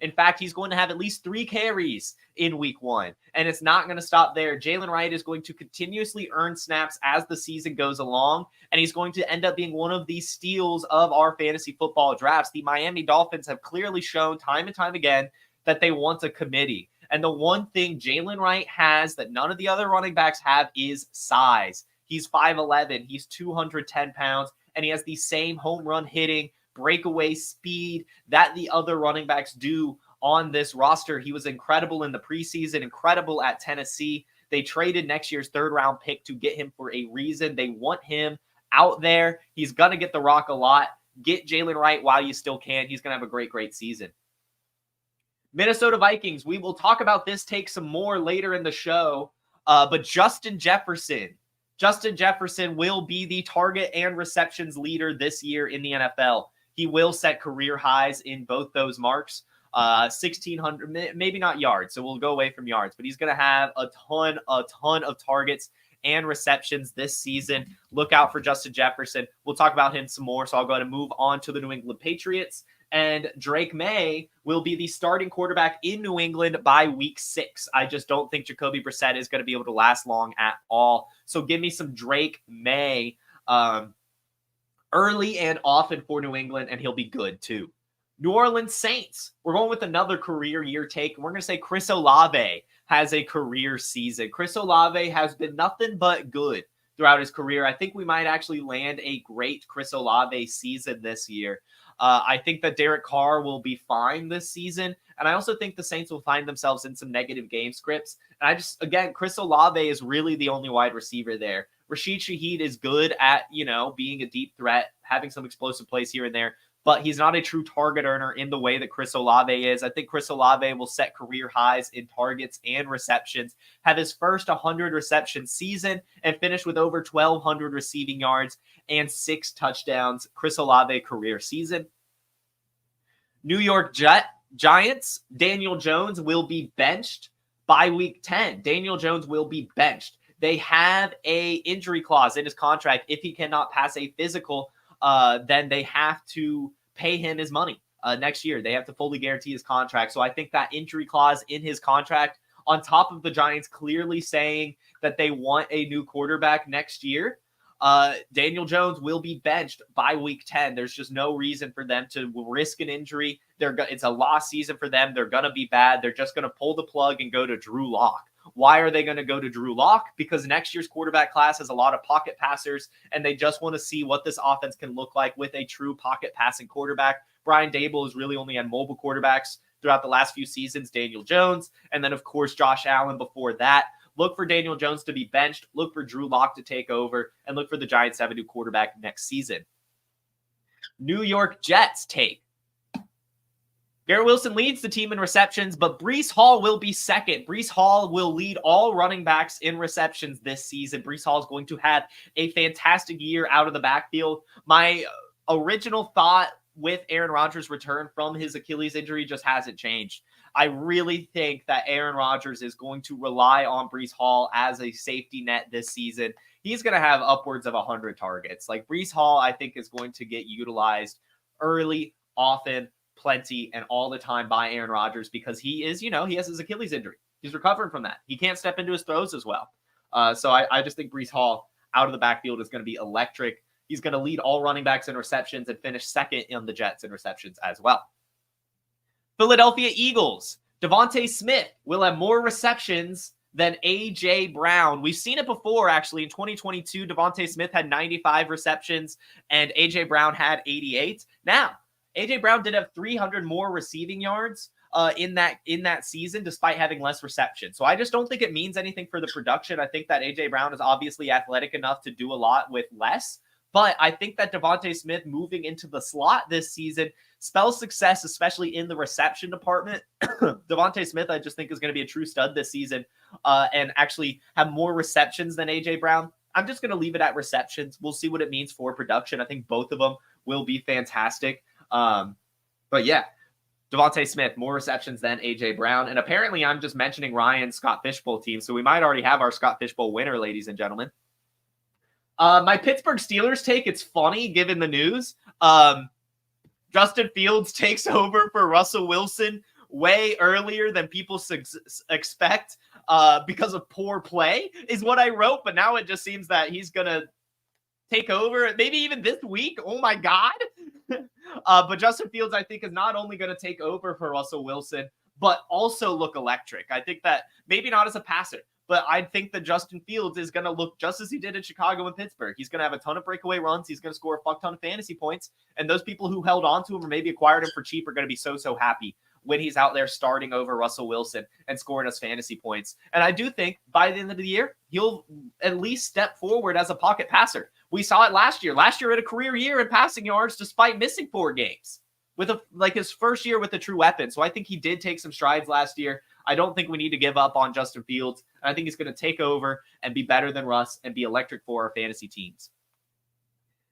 In fact, he's going to have at least 3 carries in week 1, and it's not going to stop there. Jalen Wright is going to continuously earn snaps as the season goes along, and he's going to end up being one of the steals of our fantasy football drafts. The Miami Dolphins have clearly shown time and time again that they want a committee. And the one thing Jalen Wright has that none of the other running backs have is size. He's 5'11", he's 210 pounds, and he has the same home run hitting, breakaway speed that the other running backs do on this roster. He was incredible in the preseason, incredible at Tennessee. They traded next year's third-round pick to get him for a reason. They want him out there. He's going to get the rock a lot. Get Jalen Wright while you still can. He's going to have a great, great season. Minnesota Vikings, we will talk about this take some more later in the show, but Justin Jefferson will be the target and receptions leader this year in the NFL. He will set career highs in both those marks. 1,600, maybe not yards, so we'll go away from yards, but he's going to have a ton of targets and receptions this season. Look out for Justin Jefferson. We'll talk about him some more, so I'll go ahead and move on to the New England Patriots. And Drake May will be the starting quarterback in New England by week 6. I just don't think Jacoby Brissett is going to be able to last long at all. So give me some Drake May early and often for New England, and he'll be good too. New Orleans Saints. We're going with another career year take. We're going to say Chris Olave has a career season. Chris Olave has been nothing but good throughout his career. I think we might actually land a great Chris Olave season this year. I think that Derek Carr will be fine this season. And I also think the Saints will find themselves in some negative game scripts. And again, Chris Olave is really the only wide receiver there. Rashid Shaheed is good at, being a deep threat, having some explosive plays here and there, but he's not a true target earner in the way that Chris Olave is. I think Chris Olave will set career highs in targets and receptions, have his first 100 reception season, and finish with over 1,200 receiving yards and 6 touchdowns. Chris Olave career season. New York Giants, Daniel Jones will be benched by week 10. Daniel Jones will be benched. They have a injury clause in his contract. If he cannot pass a physical, then they have to pay him his money next year. They have to fully guarantee his contract. So I think that injury clause in his contract, on top of the Giants clearly saying that they want a new quarterback next year, Daniel Jones will be benched by week 10. There's just no reason for them to risk an injury. It's a lost season for them. They're going to be bad. They're just going to pull the plug and go to Drew Lock. Why are they going to go to Drew Lock? Because next year's quarterback class has a lot of pocket passers, and they just want to see what this offense can look like with a true pocket passing quarterback. Brian Dable has really only had mobile quarterbacks throughout the last few seasons, Daniel Jones, and then, of course, Josh Allen before that. Look for Daniel Jones to be benched, look for Drew Lock to take over, and look for the Giants to have a new quarterback next season. New York Jets take. Garrett Wilson leads the team in receptions, but Breece Hall will be second. Breece Hall will lead all running backs in receptions this season. Breece Hall is going to have a fantastic year out of the backfield. My original thought with Aaron Rodgers' return from his Achilles injury just hasn't changed. I really think that Aaron Rodgers is going to rely on Breece Hall as a safety net this season. He's going to have upwards of 100 targets. Like, Breece Hall, I think, is going to get utilized early, often, plenty, and all the time by Aaron Rodgers because he is, he has his Achilles injury. He's recovering from that. He can't step into his throws as well. So I just think Breece Hall out of the backfield is going to be electric. He's going to lead all running backs in receptions and finish second in the Jets in receptions as well. Philadelphia Eagles. Devontae Smith will have more receptions than A.J. Brown. We've seen it before, actually. In 2022, Devontae Smith had 95 receptions and A.J. Brown had 88. Now, A.J. Brown did have 300 more receiving yards in that season, despite having less reception. So I just don't think it means anything for the production. I think that A.J. Brown is obviously athletic enough to do a lot with less. But I think that Devontae Smith moving into the slot this season spells success, especially in the reception department. Devontae Smith, I just think, is going to be a true stud this season and actually have more receptions than A.J. Brown. I'm just going to leave it at receptions. We'll see what it means for production. I think both of them will be fantastic. But yeah, Devontae Smith, more receptions than A.J. Brown. And apparently I'm just mentioning Ryan's Scott Fishbowl team, so we might already have our Scott Fishbowl winner, ladies and gentlemen. My Pittsburgh Steelers take, it's funny given the news. Justin Fields takes over for Russell Wilson way earlier than people expect because of poor play is what I wrote. But now it just seems that he's going to take over maybe even this week. Oh my God. But Justin Fields, I think, is not only going to take over for Russell Wilson, but also look electric. I think that maybe not as a passer, but I think that Justin Fields is going to look just as he did in Chicago and Pittsburgh. He's going to have a ton of breakaway runs. He's going to score a fuck ton of fantasy points. And those people who held on to him or maybe acquired him for cheap are going to be so happy when he's out there starting over Russell Wilson and scoring us fantasy points. And I do think by the end of the year, he'll at least step forward as a pocket passer. We saw it last year. Last year had a career year in passing yards despite missing 4 games with his first year with a true weapon. So I think he did take some strides last year. I don't think we need to give up on Justin Fields. I think he's going to take over and be better than Russ and be electric for our fantasy teams.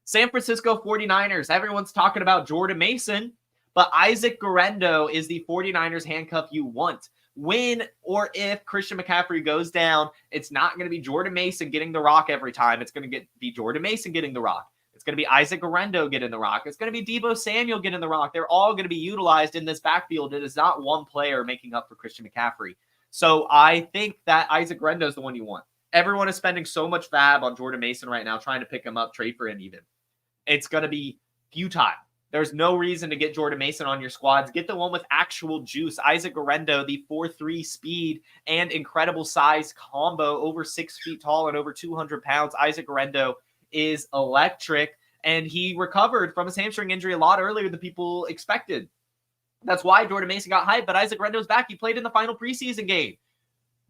San Francisco 49ers. Everyone's talking about Jordan Mason, but Isaac Guerendo is the 49ers handcuff you want. When or if Christian McCaffrey goes down, it's not going to be Jordan Mason getting the rock every time. It's going to be Jordan Mason getting the rock. It's going to be Isaac Guerendo getting the rock. It's going to be Deebo Samuel getting the rock. They're all going to be utilized in this backfield. It is not one player making up for Christian McCaffrey. So I think that Isaac Guerendo is the one you want. Everyone is spending so much fab on Jordan Mason right now, trying to pick him up, trade for him even. It's going to be futile. There's no reason to get Jordan Mason on your squads. Get the one with actual juice. Isaac Guerendo, the 4.3 speed and incredible size combo, over 6 feet tall and over 200 pounds. Isaac Guerendo is electric, and he recovered from his hamstring injury a lot earlier than people expected. That's why Jordan Mason got hyped, but Isaac Guerendo's back. He played in the final preseason game.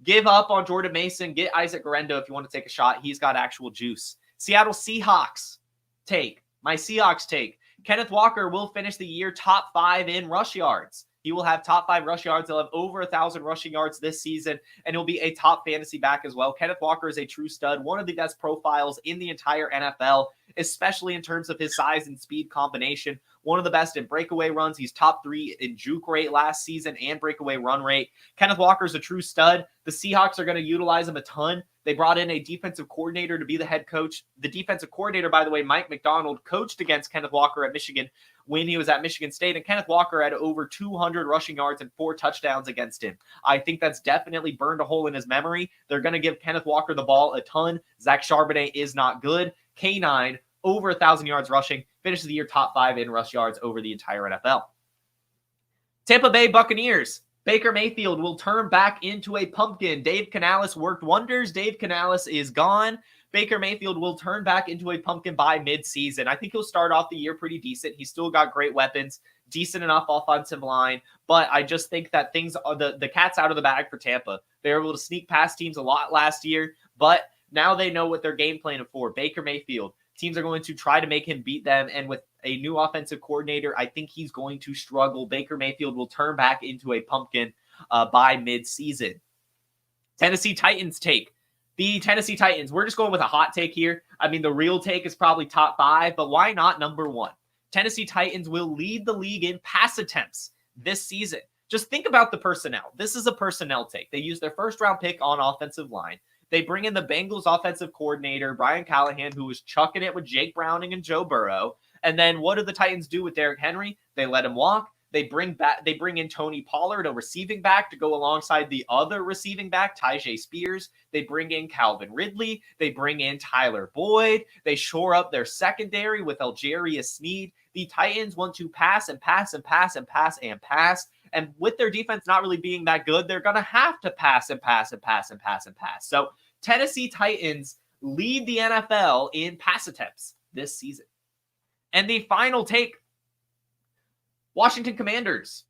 Give up on Jordan Mason. Get Isaac Guerendo if you want to take a shot. He's got actual juice. Seattle Seahawks take. My Seahawks take. Kenneth Walker will finish the year top 5 in rush yards. He will have top 5 rush yards. He'll have over 1,000 rushing yards this season, and he'll be a top fantasy back as well. Kenneth Walker is a true stud, one of the best profiles in the entire NFL, especially in terms of his size and speed combination. One of the best in breakaway runs. He's top 3 in juke rate last season and breakaway run rate. Kenneth Walker is a true stud. The Seahawks are going to utilize him a ton. They brought in a defensive coordinator to be the head coach. The defensive coordinator, by the way, Mike McDonald, coached against Kenneth Walker at Michigan when he was at Michigan State, and Kenneth Walker had over 200 rushing yards and 4 touchdowns against him. I think that's definitely burned a hole in his memory. They're going to give Kenneth Walker the ball a ton. Zach Charbonnet is not good. K9, over 1,000 yards rushing, finishes the year top 5 in rush yards over the entire NFL. Tampa Bay Buccaneers. Baker Mayfield will turn back into a pumpkin. Dave Canales worked wonders. Dave Canales is gone. Baker Mayfield will turn back into a pumpkin by midseason. I think he'll start off the year pretty decent. He's still got great weapons, decent enough offensive line, but I just think that things are the cat's out of the bag for Tampa. They were able to sneak past teams a lot last year, but now they know what they're game planning for. Baker Mayfield. Teams are going to try to make him beat them, and with a new offensive coordinator, I think he's going to struggle. Baker Mayfield will turn back into a pumpkin by midseason. Tennessee Titans take. The Tennessee Titans, we're just going with a hot take here. I mean, the real take is probably top 5, but why not number 1? Tennessee Titans will lead the league in pass attempts this season. Just think about the personnel. This is a personnel take. They use their first-round pick on offensive line. They bring in the Bengals offensive coordinator, Brian Callahan, who was chucking it with Jake Browning and Joe Burrow. And then what do the Titans do with Derrick Henry? They let him walk. They bring in Tony Pollard, a receiving back, to go alongside the other receiving back, Tyjae Spears. They bring in Calvin Ridley. They bring in Tyler Boyd. They shore up their secondary with Algerius Sneed. The Titans want to pass and pass and pass and pass and pass. And with their defense not really being that good, they're going to have to pass and pass and pass and pass and pass. So Tennessee Titans lead the NFL in pass attempts this season. And the final take, Washington Commanders.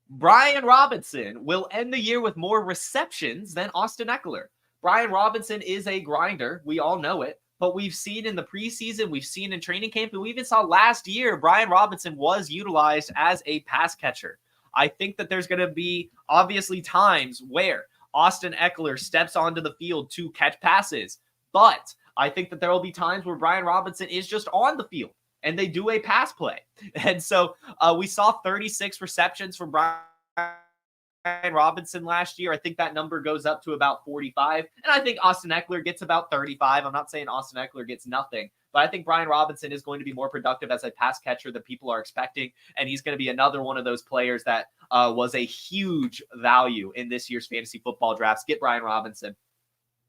Brian Robinson will end the year with more receptions than Austin Eckler. Brian Robinson is a grinder. We all know it. But we've seen in the preseason, we've seen in training camp, and we even saw last year, Brian Robinson was utilized as a pass catcher. I think that there's going to be obviously times where Austin Eckler steps onto the field to catch passes. But I think that there will be times where Brian Robinson is just on the field and they do a pass play. And so we saw 36 receptions from Brian Robinson last year. I think that number goes up to about 45. And I think Austin Eckler gets about 35. I'm not saying Austin Eckler gets nothing, but I think Brian Robinson is going to be more productive as a pass catcher than people are expecting. And he's going to be another one of those players that was a huge value in this year's fantasy football drafts. Get Brian Robinson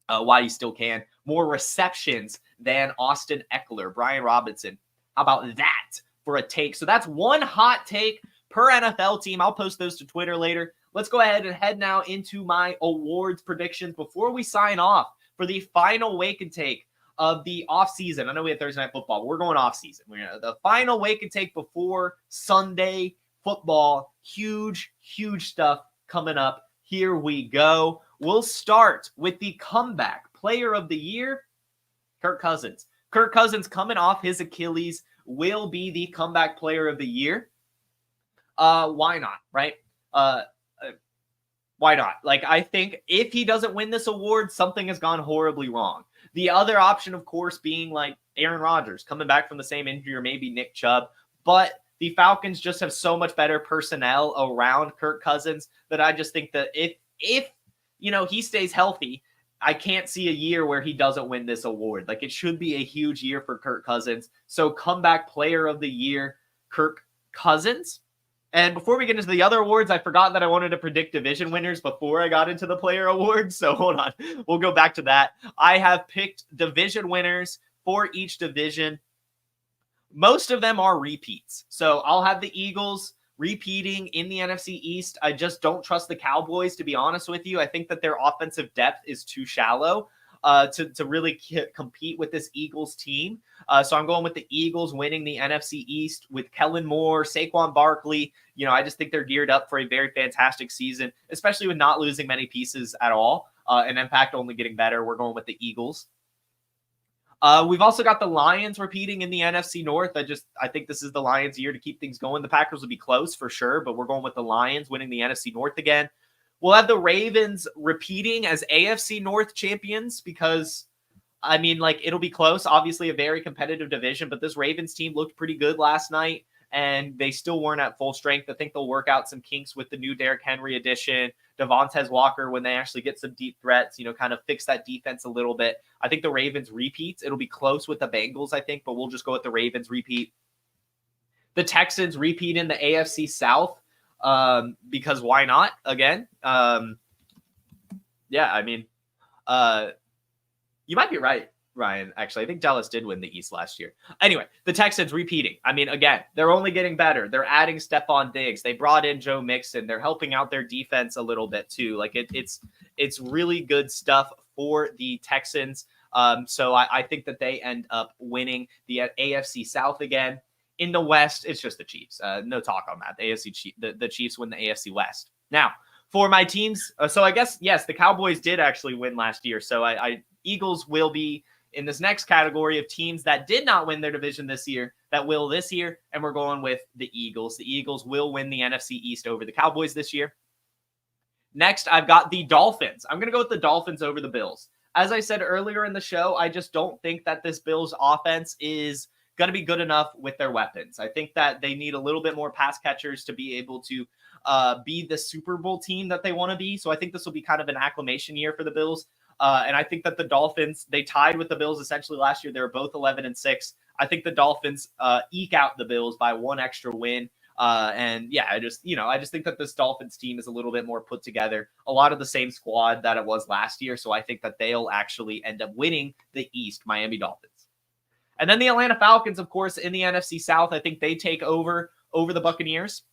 while you still can. More receptions than Austin Eckler. Brian Robinson. How about that for a take? So that's one hot take per NFL team. I'll post those to Twitter later. Let's go ahead and head now into my awards predictions before we sign off for the final wake and take of the offseason. I know we have Thursday Night Football, but we're going offseason. The final wake and take before Sunday football. Huge stuff coming up. Here we go. We'll start with the comeback player of the year, Kirk Cousins. Kirk Cousins, coming off his Achilles, will be the comeback player of the year. Why not, right? Why not? Like, I think if he doesn't win this award, something has gone horribly wrong. The other option, of course, being like Aaron Rodgers coming back from the same injury, or maybe Nick Chubb. But the Falcons just have so much better personnel around Kirk Cousins that I just think that if he stays healthy, I can't see a year where he doesn't win this award. Like, it should be a huge year for Kirk Cousins. So comeback player of the year, Kirk Cousins. And before we get into the other awards, I forgot that I wanted to predict division winners before I got into the player awards. So hold on. We'll go back to that. I have picked division winners for each division. Most of them are repeats. So I'll have the Eagles repeating in the NFC East. I just don't trust the Cowboys, to be honest with you. I think that their offensive depth is too shallow to really compete with this Eagles team. So I'm going with the Eagles winning the NFC East with Kellen Moore, Saquon Barkley. I just think they're geared up for a very fantastic season, especially with not losing many pieces at all. And in fact, only getting better. We're going with the Eagles. We've also got the Lions repeating in the NFC North. I think this is the Lions' year to keep things going. The Packers will be close for sure, but we're going with the Lions winning the NFC North again. We'll have the Ravens repeating as AFC North champions because, it'll be close. Obviously, a very competitive division, but this Ravens team looked pretty good last night, and they still weren't at full strength. I think they'll work out some kinks with the new Derrick Henry addition, Devontae Walker, when they actually get some deep threats, kind of fix that defense a little bit. I think the Ravens repeats. It'll be close with the Bengals, I think, but we'll just go with the Ravens repeat. The Texans repeat in the AFC South. Because why not? Again, you might be right, Ryan. Actually, I think Dallas did win the East last year. Anyway, the Texans repeating. Again, they're only getting better. They're adding Stephon Diggs. They brought in Joe Mixon. They're helping out their defense a little bit too. Like it's really good stuff for the Texans. So I think that they end up winning the AFC South again. In the West, it's just the Chiefs. No talk on that. The Chiefs win the AFC West. Now, for my teams, so I guess, yes, the Cowboys did actually win last year. So Eagles will be in this next category of teams that did not win their division this year, that will this year, and we're going with the Eagles. The Eagles will win the NFC East over the Cowboys this year. Next, I've got the Dolphins. I'm going to go with the Dolphins over the Bills. As I said earlier in the show, I just don't think that this Bills offense is going to be good enough with their weapons. I think that they need a little bit more pass catchers to be able to be the Super Bowl team that they want to be. So I think this will be kind of an acclimation year for the Bills. And I think that the Dolphins, they tied with the Bills essentially last year. They were both 11-6. I think the Dolphins eke out the Bills by one extra win. I just think that this Dolphins team is a little bit more put together. A lot of the same squad that it was last year. So I think that they'll actually end up winning the East, Miami Dolphins. And then the Atlanta Falcons, of course, in the NFC South, I think they take over the Buccaneers.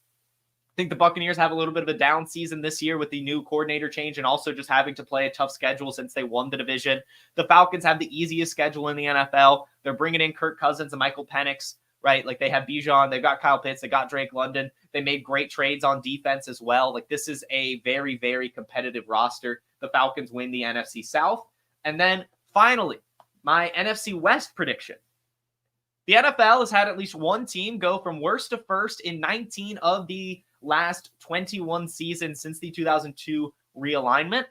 I think the Buccaneers have a little bit of a down season this year with the new coordinator change and also just having to play a tough schedule since they won the division. The Falcons have the easiest schedule in the NFL. They're bringing in Kirk Cousins and Michael Penix, right? Like, they have Bijan, they've got Kyle Pitts, they got Drake London. They made great trades on defense as well. Like, this is a very, very competitive roster. The Falcons win the NFC South. And then finally, my NFC West prediction. The NFL has had at least one team go from worst to first in 19 of the last 21 seasons since the 2002 realignment.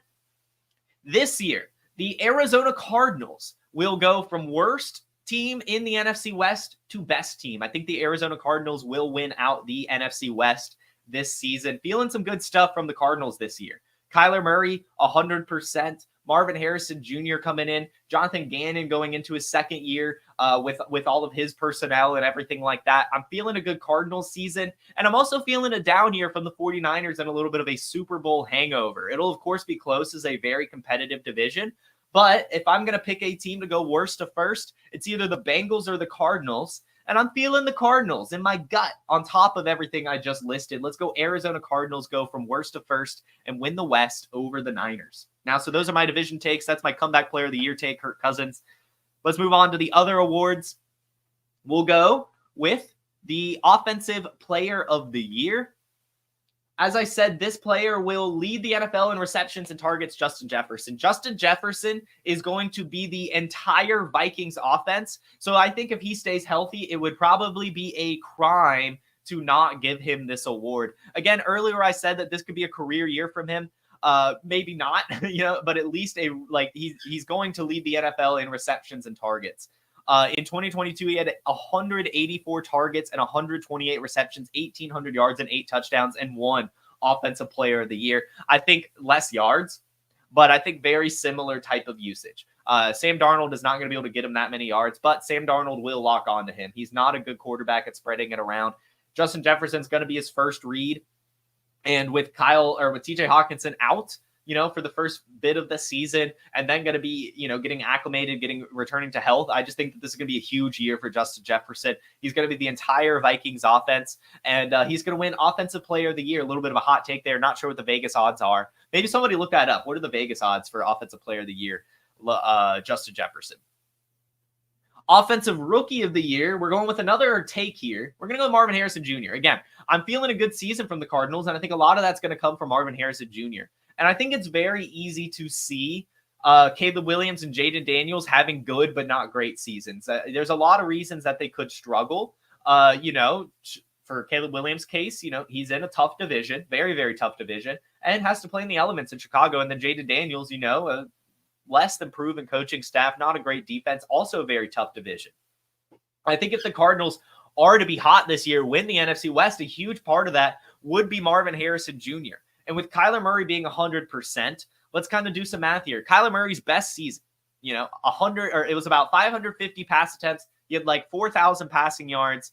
This year, the Arizona Cardinals will go from worst team in the NFC West to best team. I think the Arizona Cardinals will win out the NFC West this season. Feeling some good stuff from the Cardinals this year. Kyler Murray, 100%. Marvin Harrison Jr. coming in, Jonathan Gannon going into his second year with all of his personnel and everything like that. I'm feeling a good Cardinals season, and I'm also feeling a down year from the 49ers and a little bit of a Super Bowl hangover. It'll, of course, be close as a very competitive division, but if I'm going to pick a team to go worst to first, it's either the Bengals or the Cardinals, and I'm feeling the Cardinals in my gut on top of everything I just listed. Let's go Arizona Cardinals, go from worst to first and win the West over the Niners. Now, so those are my division takes. That's my comeback player of the year take, Kirk Cousins. Let's move on to the other awards. We'll go with The Offensive Player of the Year. As I said, this player will lead the NFL in receptions and targets, Justin Jefferson. Justin Jefferson is going to be the entire Vikings offense. So I think if he stays healthy, it would probably be a crime to not give him this award. Again, earlier I said that this could be a career year from him. Maybe not, but at least he's going to lead the NFL in receptions and targets. In 2022, he had 184 targets and 128 receptions, 1,800 yards and 8 touchdowns, and 1 Offensive Player of the Year. I think less yards, but I think very similar type of usage. Sam Darnold is not going to be able to get him that many yards, but Sam Darnold will lock on to him. He's not a good quarterback at spreading it around. Justin Jefferson's going to be his first read. And with TJ Hawkinson out, for the first bit of the season, and then going to be, getting acclimated, returning to health. I just think that this is going to be a huge year for Justin Jefferson. He's going to be the entire Vikings offense, and he's going to win Offensive Player of the Year. A little bit of a hot take there. Not sure what the Vegas odds are. Maybe somebody look that up. What are the Vegas odds for Offensive Player of the Year? Justin Jefferson. Offensive Rookie of the Year, we're going with another take here. We're going to go with Marvin Harrison Jr. Again, I'm feeling a good season from the Cardinals, and I think a lot of that's going to come from Marvin Harrison Jr. And I think it's very easy to see Caleb Williams and Jaden Daniels having good but not great seasons. There's a lot of reasons that they could struggle. For Caleb Williams' case, he's in a tough division, very, very tough division, and has to play in the elements in Chicago. And then Jaden Daniels, less than proven coaching staff, not a great defense, also a very tough division. I think if the Cardinals are to be hot this year, win the NFC West, a huge part of that would be Marvin Harrison Jr. And with Kyler Murray being 100%, let's kind of do some math here. Kyler Murray's best season, it was about 550 pass attempts. He had like 4,000 passing yards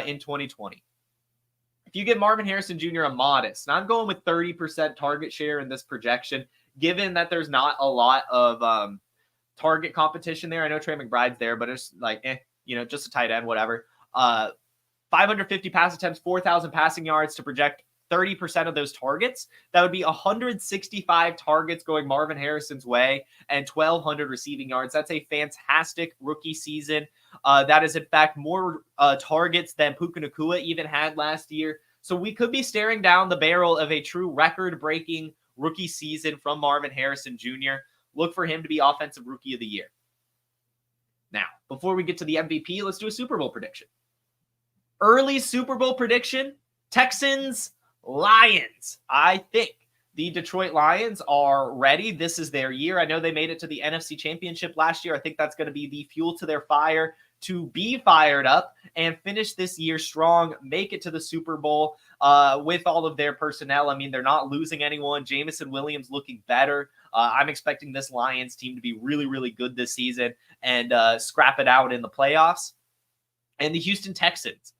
in 2020. If you give Marvin Harrison Jr. a modest, and I'm going with 30% target share in this projection, given that there's not a lot of target competition there. I know Trey McBride's there, but it's like, just a tight end, whatever. 550 pass attempts, 4,000 passing yards to project 30% of those targets. That would be 165 targets going Marvin Harrison's way and 1,200 receiving yards. That's a fantastic rookie season. That is, in fact, more targets than Puka Nacua even had last year. So we could be staring down the barrel of a true record-breaking rookie season from Marvin Harrison Jr. Look for him to be Offensive Rookie of the Year. Now, before we get to the MVP, let's do a Super Bowl prediction. Early Super Bowl prediction, Texans, Lions. I think the Detroit Lions are ready. This is their year. I know they made it to the NFC Championship last year. I think that's going to be the fuel to their fire to be fired up and finish this year strong, make it to the Super Bowl with all of their personnel. I mean, they're not losing anyone. Jameson Williams looking better. I'm expecting this Lions team to be really, really good this season and scrap it out in the playoffs. And the Houston Texans.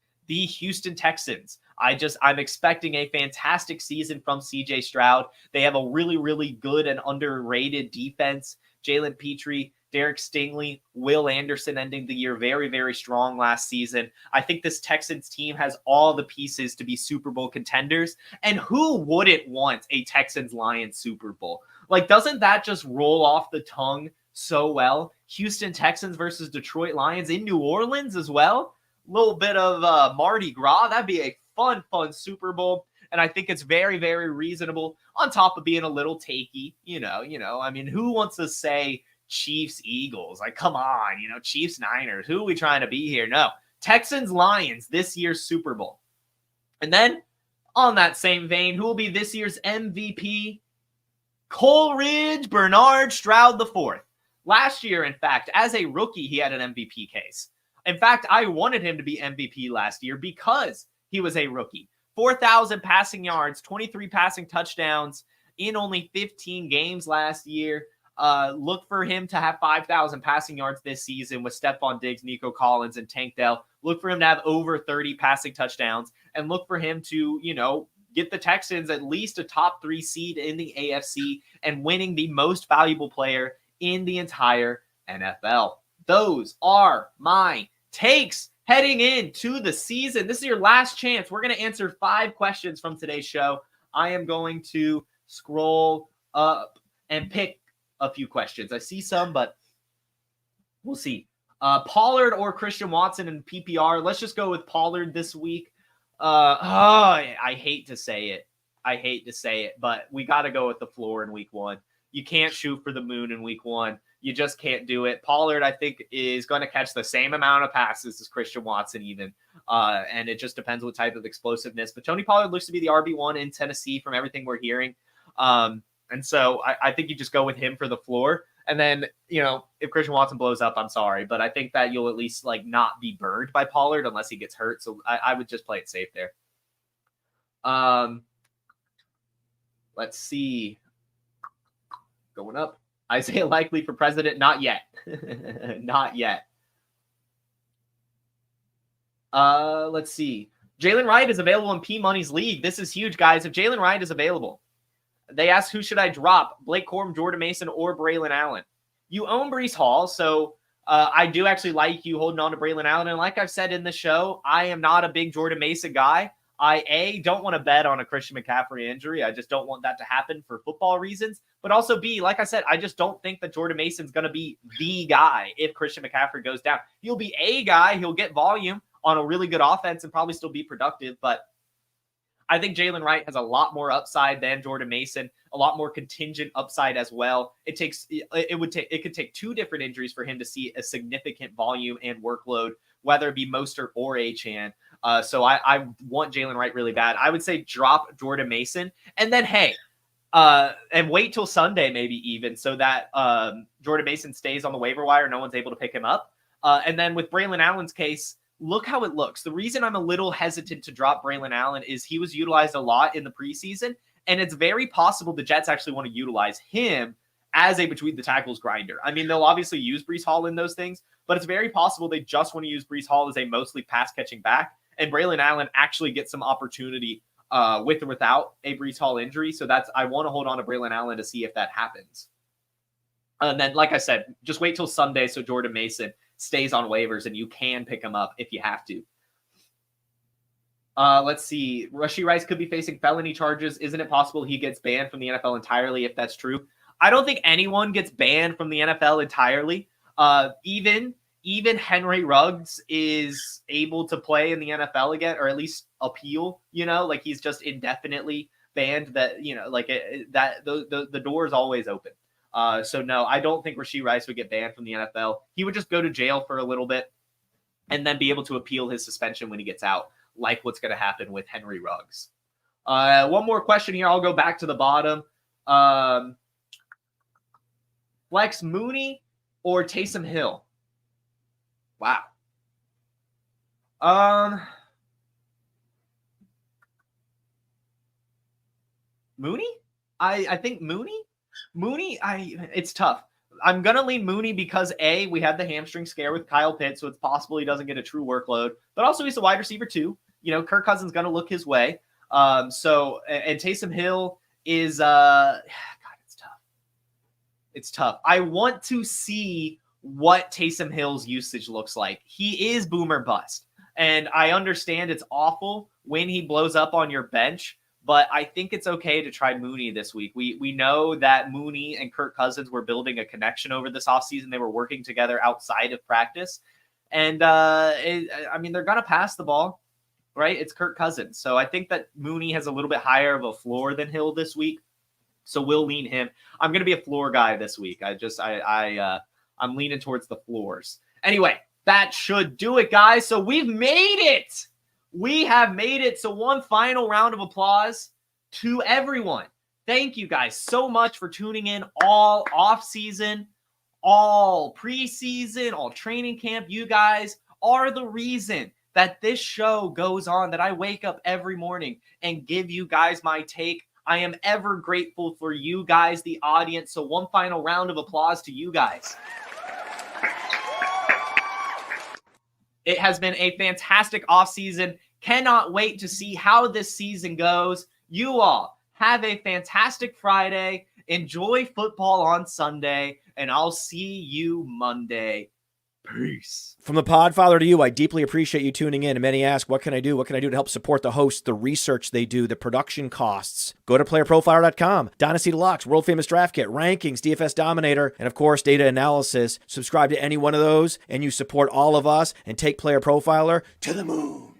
I'm expecting a fantastic season from CJ Stroud. They have a really, really good and underrated defense. Jalen Petrie, Derek Stingley, Will Anderson ending the year very, very strong last season. I think this Texans team has all the pieces to be Super Bowl contenders. And who wouldn't want a Texans-Lions Super Bowl? Like, doesn't that just roll off the tongue so well? Houston Texans versus Detroit Lions in New Orleans as well. A little bit of Mardi Gras. That'd be a fun Super Bowl. And I think it's very, very reasonable on top of being a little takey. I mean, who wants to say Chiefs, Eagles? Like, come on, Chiefs, Niners. Who are we trying to be here? No. Texans, Lions, this year's Super Bowl. And then on that same vein, who will be this year's MVP? Coleridge Bernard Stroud IV. Last year, in fact, as a rookie, he had an MVP case. In fact, I wanted him to be MVP last year because he was a rookie. 4,000 passing yards, 23 passing touchdowns in only 15 games last year. Look for him to have 5,000 passing yards this season with Stephon Diggs, Nico Collins, and Tank Dell. Look for him to have over 30 passing touchdowns, and look for him to, get the Texans at least a top 3 seed in the AFC and winning the most valuable player in the entire NFL. Those are my takes heading into the season. This is your last chance. We're going to answer 5 questions from today's show. I am going to scroll up and pick a few questions. I see some, but we'll see. Pollard or Christian Watson in PPR. Let's just go with Pollard this week. I hate to say it, but we got to go with the floor in week 1. You can't shoot for the moon in week 1. You just can't do it. Pollard, I think, is going to catch the same amount of passes as Christian Watson even. And it just depends what type of explosiveness. But Tony Pollard looks to be the RB1 in Tennessee from everything we're hearing. And so I think you just go with him for the floor. And then, if Christian Watson blows up, I'm sorry. But I think that you'll at least not be burned by Pollard unless he gets hurt. So I would just play it safe there. Let's see. Going up. Isaiah Likely for president? Not yet. Not yet. Let's see. Jalen Wright is available in P Money's league. This is huge, guys. If Jalen Wright is available, they ask who should I drop? Blake Corum, Jordan Mason, or Braylon Allen? You own Breece Hall, so I do actually like you holding on to Braylon Allen. And like I've said in the show, I am not a big Jordan Mason guy. I don't want to bet on a Christian McCaffrey injury. I just don't want that to happen for football reasons. But also B, like I said, I just don't think that Jordan Mason's going to be the guy if Christian McCaffrey goes down. He'll be a guy. He'll get volume on a really good offense and probably still be productive. But I think Jalen Wright has a lot more upside than Jordan Mason, a lot more contingent upside as well. It could take 2 different injuries for him to see a significant volume and workload, whether it be Mostert or Achane. So I want Jalen Wright really bad. I would say drop Jordan Mason and then, and wait till Sunday maybe even so that Jordan Mason stays on the waiver wire. No one's able to pick him up. And then with Braylon Allen's case, look how it looks. The reason I'm a little hesitant to drop Braylon Allen is he was utilized a lot in the preseason, and it's very possible the Jets actually want to utilize him as a between the tackles grinder. I mean, they'll obviously use Breece Hall in those things, but it's very possible they just want to use Breece Hall as a mostly pass-catching back, and Braylon Allen actually gets some opportunity with or without a Breece Hall injury. So I want to hold on to Braylon Allen to see if that happens. And then, like I said, just wait till Sunday so Jordan Mason stays on waivers and you can pick him up if you have to. Let's see. Rashee Rice could be facing felony charges. Isn't it possible he gets banned from the NFL entirely if that's true? I don't think anyone gets banned from the NFL entirely. Even Henry Ruggs is able to play in the NFL again, or at least appeal, he's just indefinitely banned that, the door is always open. So no, I don't think Rashee Rice would get banned from the NFL. He would just go to jail for a little bit and then be able to appeal his suspension when he gets out, like what's going to happen with Henry Ruggs. One more question here. I'll go back to the bottom. Flex Mooney or Taysom Hill? Wow. Mooney? I think Mooney? It's tough. I'm going to lean Mooney because A, we had the hamstring scare with Kyle Pitts, so it's possible he doesn't get a true workload, but also he's a wide receiver too. Kirk Cousins going to look his way. And Taysom Hill is, God, it's tough. It's tough. I want to see what Taysom Hill's usage looks like. He is boomer bust. And I understand it's awful when he blows up on your bench, but I think it's okay to try Mooney this week. We know that Mooney and Kirk Cousins were building a connection over this offseason. They were working together outside of practice. And, they're going to pass the ball, right? It's Kirk Cousins. So I think that Mooney has a little bit higher of a floor than Hill this week. So we'll lean him. I'm going to be a floor guy this week. I'm leaning towards the floors. Anyway, that should do it, guys. So we've made it. We have made it. So one final round of applause to everyone. Thank you guys so much for tuning in all off-season, all preseason, all training camp. You guys are the reason that this show goes on, that I wake up every morning and give you guys my take. I am ever grateful for you guys, the audience. So one final round of applause to you guys. It has been a fantastic offseason. Cannot wait to see how this season goes. You all have a fantastic Friday. Enjoy football on Sunday, and I'll see you Monday. Peace. From the Podfather to you, I deeply appreciate you tuning in. And many ask, what can I do? What can I do to help support the hosts, the research they do, the production costs? Go to PlayerProfiler.com, Dynasty Deluxe, World Famous Draft Kit, Rankings, DFS Dominator, and of course, data analysis. Subscribe to any one of those, and you support all of us and take Player Profiler to the moon.